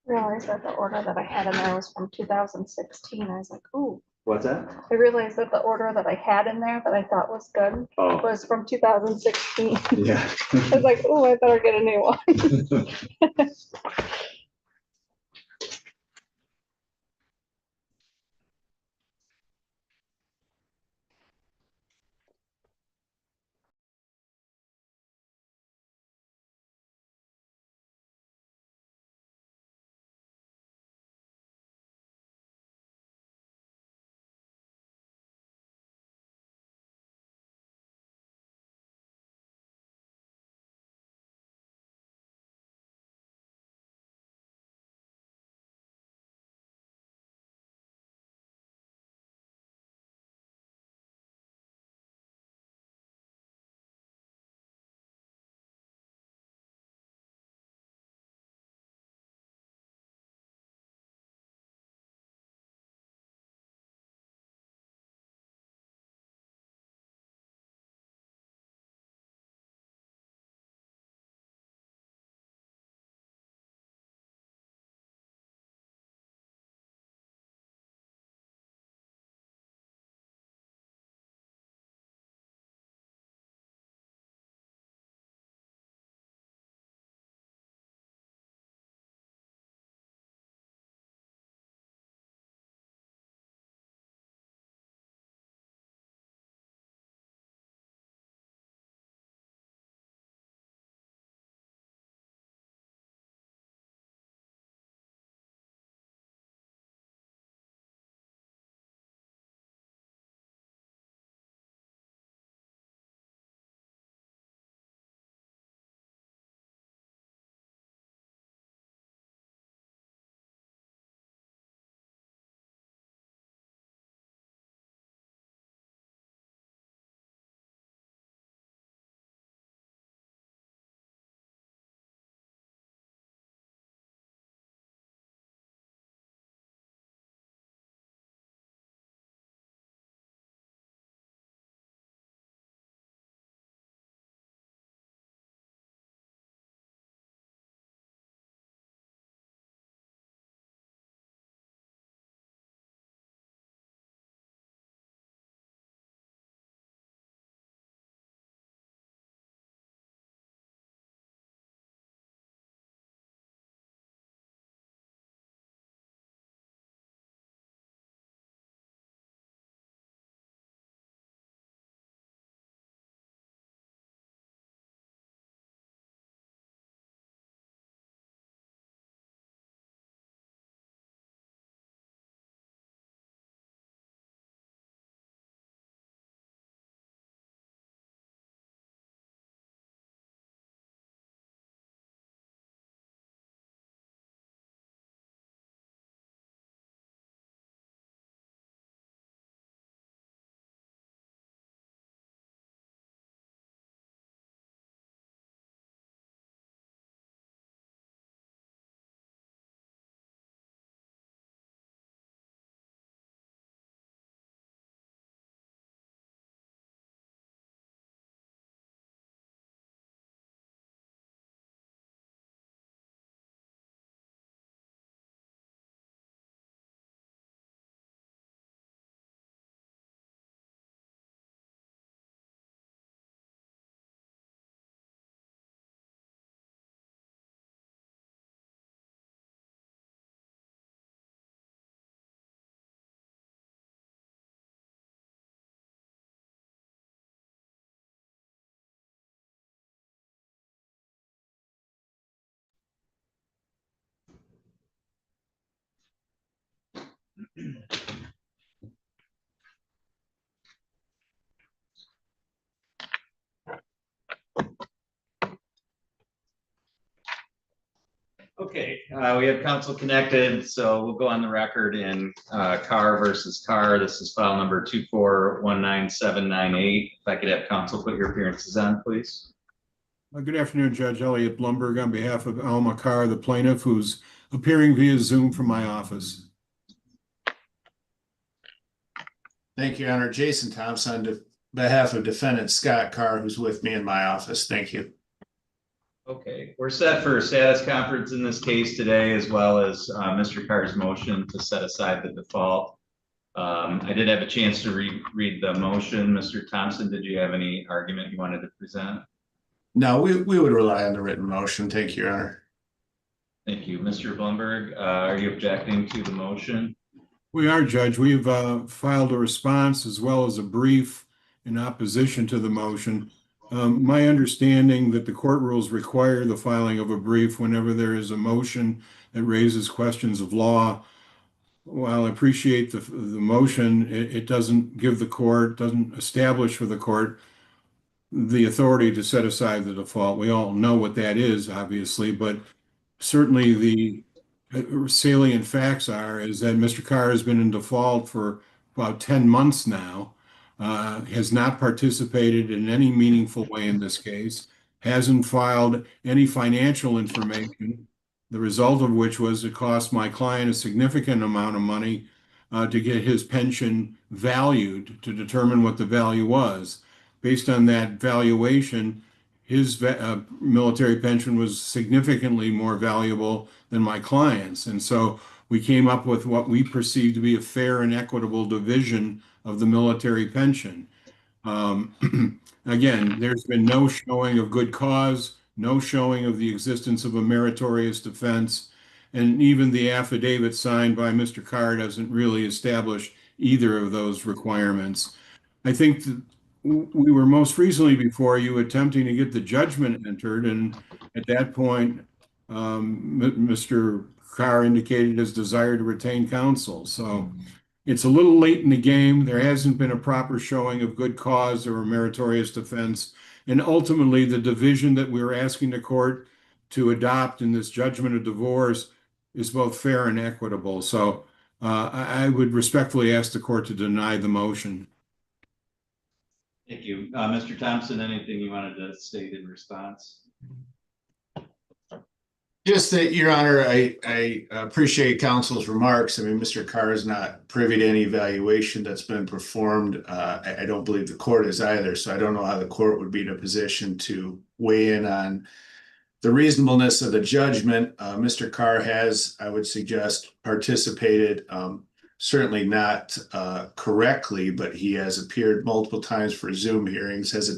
Realized that the order that I had in there was from 2016. I was like, ooh.
What's that?
I realized that the order that I had in there that I thought was good was from 2016.
Yeah.
I was like, ooh, I better get a new one.
Okay, we have counsel connected, so we'll go on the record in Carr versus Carr. This is file number 2419798. If I could have counsel put your appearances on, please.
Good afternoon, Judge Elliot Blumberg, on behalf of Alma Carr, the plaintiff, who's appearing via Zoom from my office.
Thank you, Your Honor. Jason Thompson, on behalf of defendant Scott Carr, who's with me in my office. Thank you.
Okay, we're set for a status conference in this case today, as well as Mr. Carr's motion to set aside the default. I did have a chance to read the motion. Mr. Thompson, did you have any argument you wanted to present?
No, we would rely on the written motion. Thank you, Your Honor.
Thank you. Mr. Blumberg, are you objecting to the motion?
We are, Judge. We've filed a response as well as a brief in opposition to the motion. My understanding that the court rules require the filing of a brief whenever there is a motion that raises questions of law. While I appreciate the motion, it doesn't give the court, doesn't establish for the court the authority to set aside the default. We all know what that is, obviously, but certainly the salient facts is that Mr. Carr has been in default for about 10 months now. Has not participated in any meaningful way in this case, hasn't filed any financial information, the result of which was it cost my client a significant amount of money to get his pension valued, to determine what the value was. Based on that valuation, his military pension was significantly more valuable than my client's. And so we came up with what we perceived to be a fair and equitable division of the military pension. Again, there's been no showing of good cause, no showing of the existence of a meritorious defense, and even the affidavit signed by Mr. Carr doesn't really establish either of those requirements. I think that we were most recently before you attempting to get the judgment entered, and at that point, Mr. Carr indicated his desire to retain counsel. So it's a little late in the game. There hasn't been a proper showing of good cause or a meritorious defense. And ultimately, the division that we're asking the court to adopt in this judgment of divorce is both fair and equitable. So I would respectfully ask the court to deny the motion.
Thank you. Mr. Thompson, anything you wanted to state in response?
Just that, Your Honor, I appreciate counsel's remarks. I mean, Mr. Carr is not privy to any evaluation that's been performed. I don't believe the court is either, so I don't know how the court would be in a position to weigh in on the reasonableness of the judgment. Mr. Carr has, I would suggest, participated, certainly not correctly, but he has appeared multiple times for Zoom hearings, has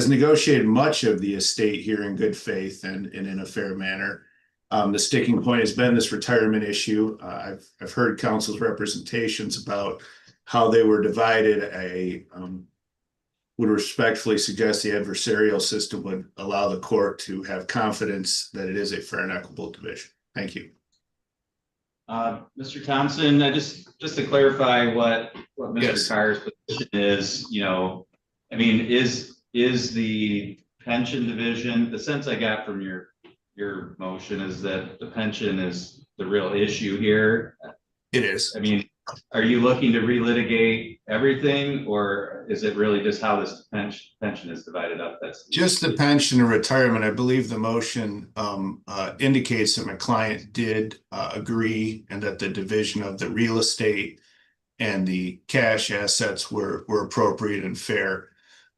negotiated much of the estate here in good faith and in a fair manner. The sticking point has been this retirement issue. I've heard counsel's representations about how they were divided. I would respectfully suggest the adversarial system would allow the court to have confidence that it is a fair and equitable division. Thank you.
Mr. Thompson, just to clarify what Mr. Carr's position is, I mean, is the pension division, the sense I got from your motion is that the pension is the real issue here.
It is.
I mean, are you looking to relitigate everything, or is it really just how this pension is divided up? That's
just the pension and retirement. I believe the motion indicates that my client did agree and that the division of the real estate and the cash assets were appropriate and fair.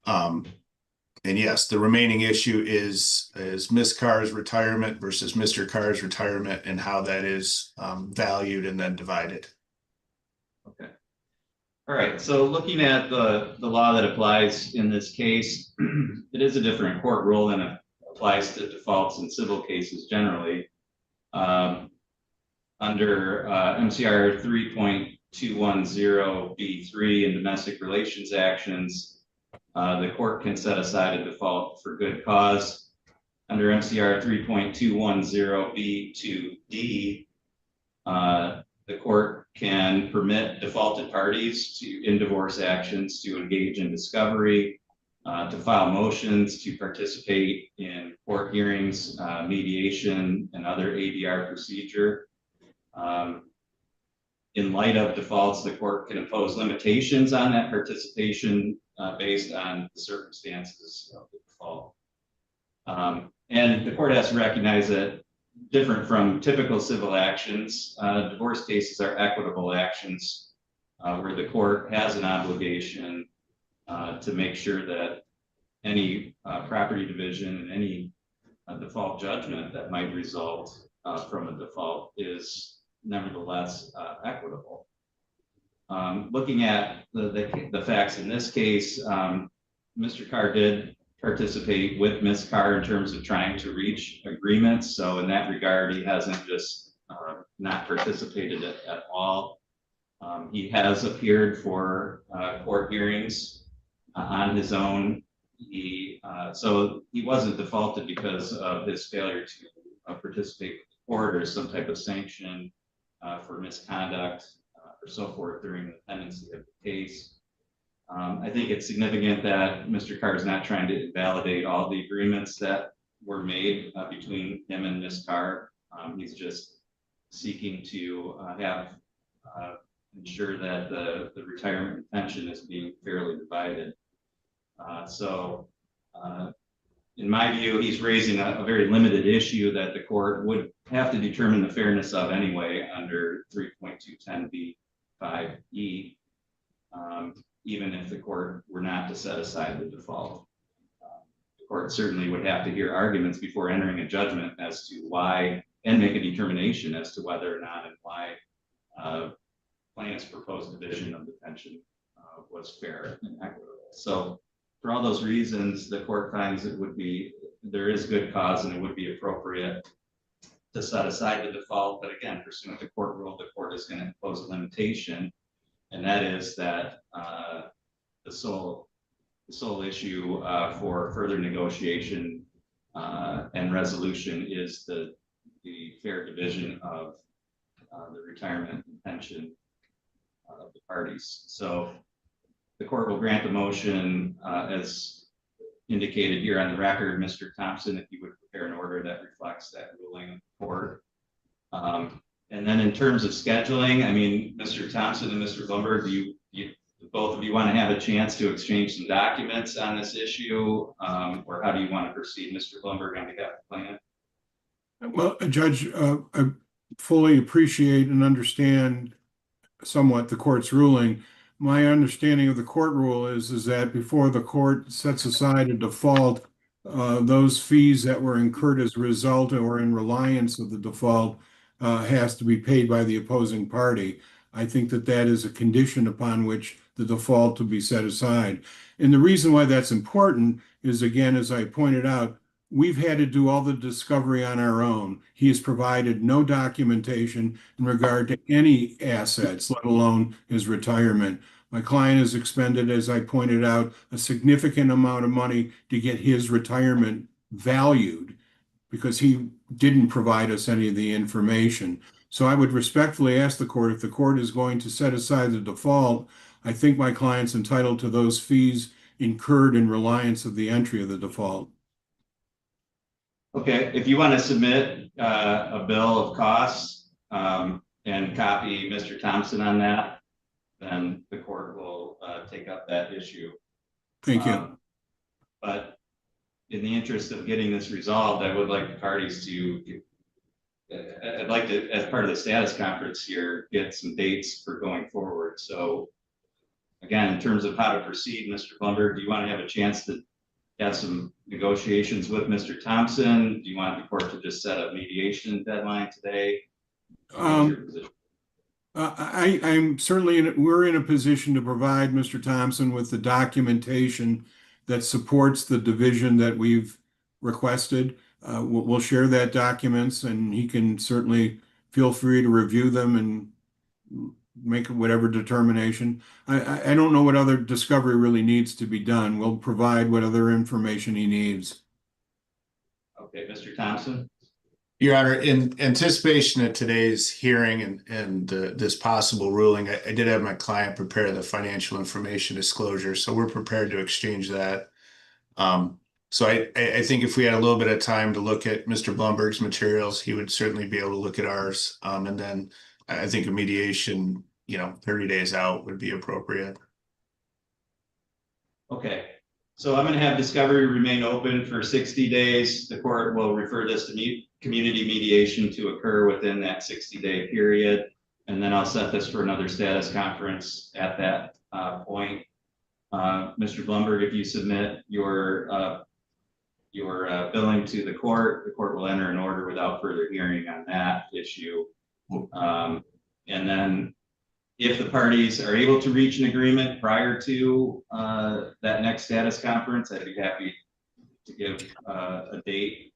And yes, the remaining issue is Ms. Carr's retirement versus Mr. Carr's retirement and how that is valued and then divided.
Okay. All right. So looking at the law that applies in this case, it is a different court rule than it applies to defaults in civil cases generally. Under MCR 3.210B3 in domestic relations actions, the court can set aside a default for good cause. Under MCR 3.210B2D, the court can permit defaulted parties in divorce actions to engage in discovery, to file motions, to participate in court hearings, mediation, and other ADR procedure. In light of defaults, the court can impose limitations on that participation based on the circumstances of the default. And the court has to recognize that, different from typical civil actions, divorce cases are equitable actions where the court has an obligation to make sure that any property division and any default judgment that might result from a default is nevertheless equitable. Looking at the facts in this case, Mr. Carr did participate with Ms. Carr in terms of trying to reach agreements. So in that regard, he hasn't just not participated at all. He has appeared for court hearings on his own. So he wasn't defaulted because of his failure to participate with the court or some type of sanction for misconduct or so forth during the pendency of the case. I think it's significant that Mr. Carr is not trying to invalidate all the agreements that were made between him and Ms. Carr. He's just seeking to ensure that the retirement pension is being fairly divided. In my view, he's raising a very limited issue that the court would have to determine the fairness of anyway under 3.210B5E, even if the court were not to set aside the default. The court certainly would have to hear arguments before entering a judgment as to why, and make a determination as to whether or not and why plaintiff's proposed division of the pension was fair and equitable. So for all those reasons, the court finds there is good cause and it would be appropriate to set aside the default. But again, pursuant to court rule, the court is going to impose a limitation, and that is that the sole issue for further negotiation and resolution is the fair division of the retirement and pension of the parties. So the court will grant the motion as indicated here on the record. Mr. Thompson, if you would prepare an order that reflects that ruling of the court. And then in terms of scheduling, I mean, Mr. Thompson and Mr. Blumberg, do both of you want to have a chance to exchange some documents on this issue? Or how do you want to proceed, Mr. Blumberg, on behalf of the plaintiff?
Well, Judge, I fully appreciate and understand somewhat the court's ruling. My understanding of the court rule is that before the court sets aside a default, those fees that were incurred as a result or in reliance of the default has to be paid by the opposing party. I think that is a condition upon which the default to be set aside. And the reason why that's important is, again, as I pointed out, we've had to do all the discovery on our own. He has provided no documentation in regard to any assets, let alone his retirement. My client has expended, as I pointed out, a significant amount of money to get his retirement valued because he didn't provide us any of the information. So I would respectfully ask the court, if the court is going to set aside the default, I think my client's entitled to those fees incurred in reliance of the entry of the default.
Okay, if you want to submit a bill of costs and copy Mr. Thompson on that, then the court will take up that issue.
Thank you.
But in the interest of getting this resolved, I would like the parties to, I'd like to, as part of the status conference here, get some dates for going forward. So again, in terms of how to proceed, Mr. Blumberg, do you want to have a chance to have some negotiations with Mr. Thompson? Do you want the court to just set a mediation deadline today?
I'm certainly we're in a position to provide Mr. Thompson with the documentation that supports the division that we've requested. We'll share that documents, and he can certainly feel free to review them and make whatever determination. I don't know what other discovery really needs to be done. We'll provide what other information he needs.
Okay, Mr. Thompson?
Your Honor, in anticipation of today's hearing and this possible ruling, I did have my client prepare the financial information disclosure, so we're prepared to exchange that. So I think if we had a little bit of time to look at Mr. Blumberg's materials, he would certainly be able to look at ours. And then I think a mediation, 30 days out would be appropriate.
Okay, so I'm gonna have discovery remain open for 60 days. The court will refer this to community mediation to occur within that 60-day period. And then I'll set this for another status conference at that point. Mr. Blumberg, if you submit your billing to the court will enter an order without further hearing on that issue. And then if the parties are able to reach an agreement prior to that next status conference, I'd be happy to give a date.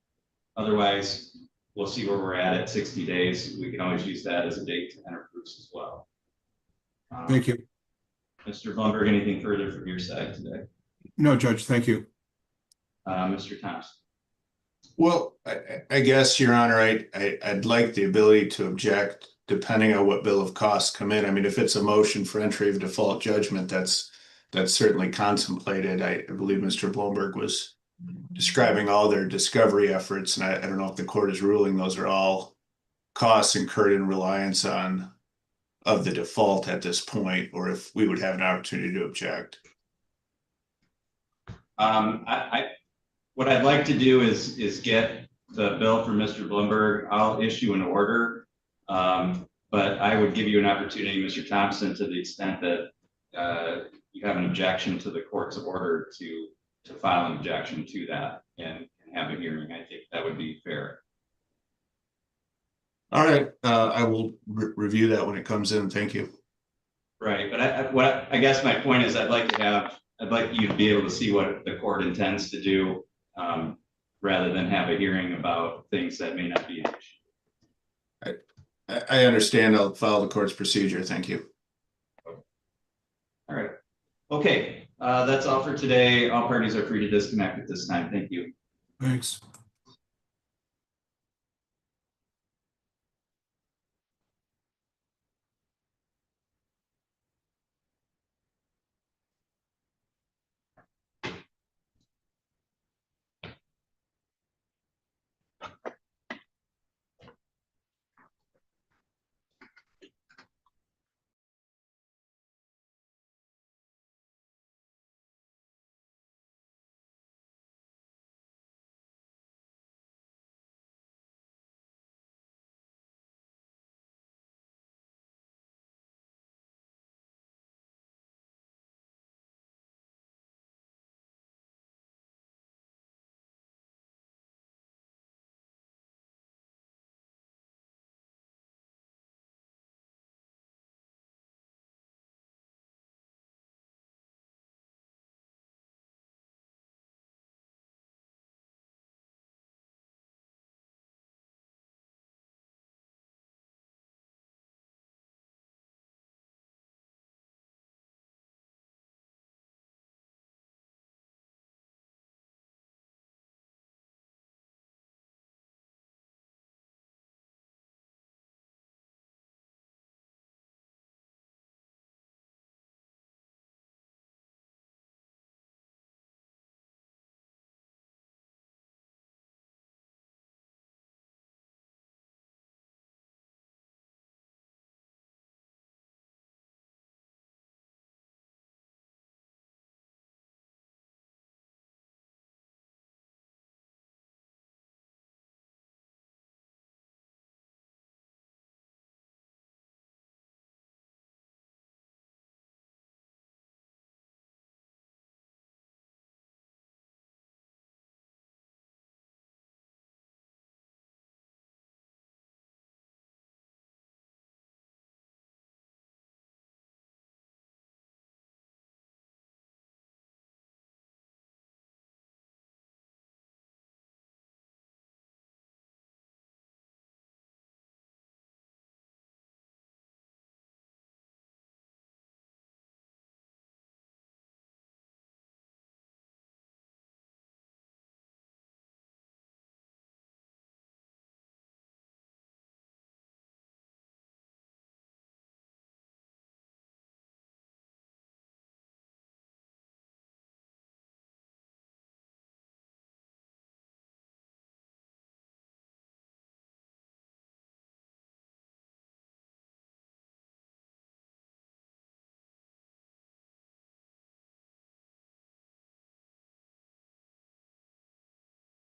Otherwise, we'll see where we're at 60 days. We can always use that as a date to enter proofs as well.
Thank you.
Mr. Blumberg, anything further from your side today?
No, Judge, thank you.
Mr. Thompson.
Well, I guess, Your Honor, I'd like the ability to object depending on what bill of costs come in. I mean, if it's a motion for entry of default judgment, that's certainly contemplated. I believe Mr. Blumberg was describing all their discovery efforts, and I don't know if the court is ruling those are all costs incurred in reliance on of the default at this point, or if we would have an opportunity to object.
What I'd like to do is get the bill from Mr. Blumberg. I'll issue an order, but I would give you an opportunity, Mr. Thompson, to the extent that you have an objection to the court's order to file an objection to that and have a hearing. I think that would be fair.
All right, I will review that when it comes in. Thank you.
Right, but I guess my point is I'd like you to be able to see what the court intends to do, rather than have a hearing about things that may not be an issue.
I understand. I'll follow the court's procedure. Thank you.
All right. Okay, that's all for today. All parties are free to disconnect at this time. Thank you.
Thanks.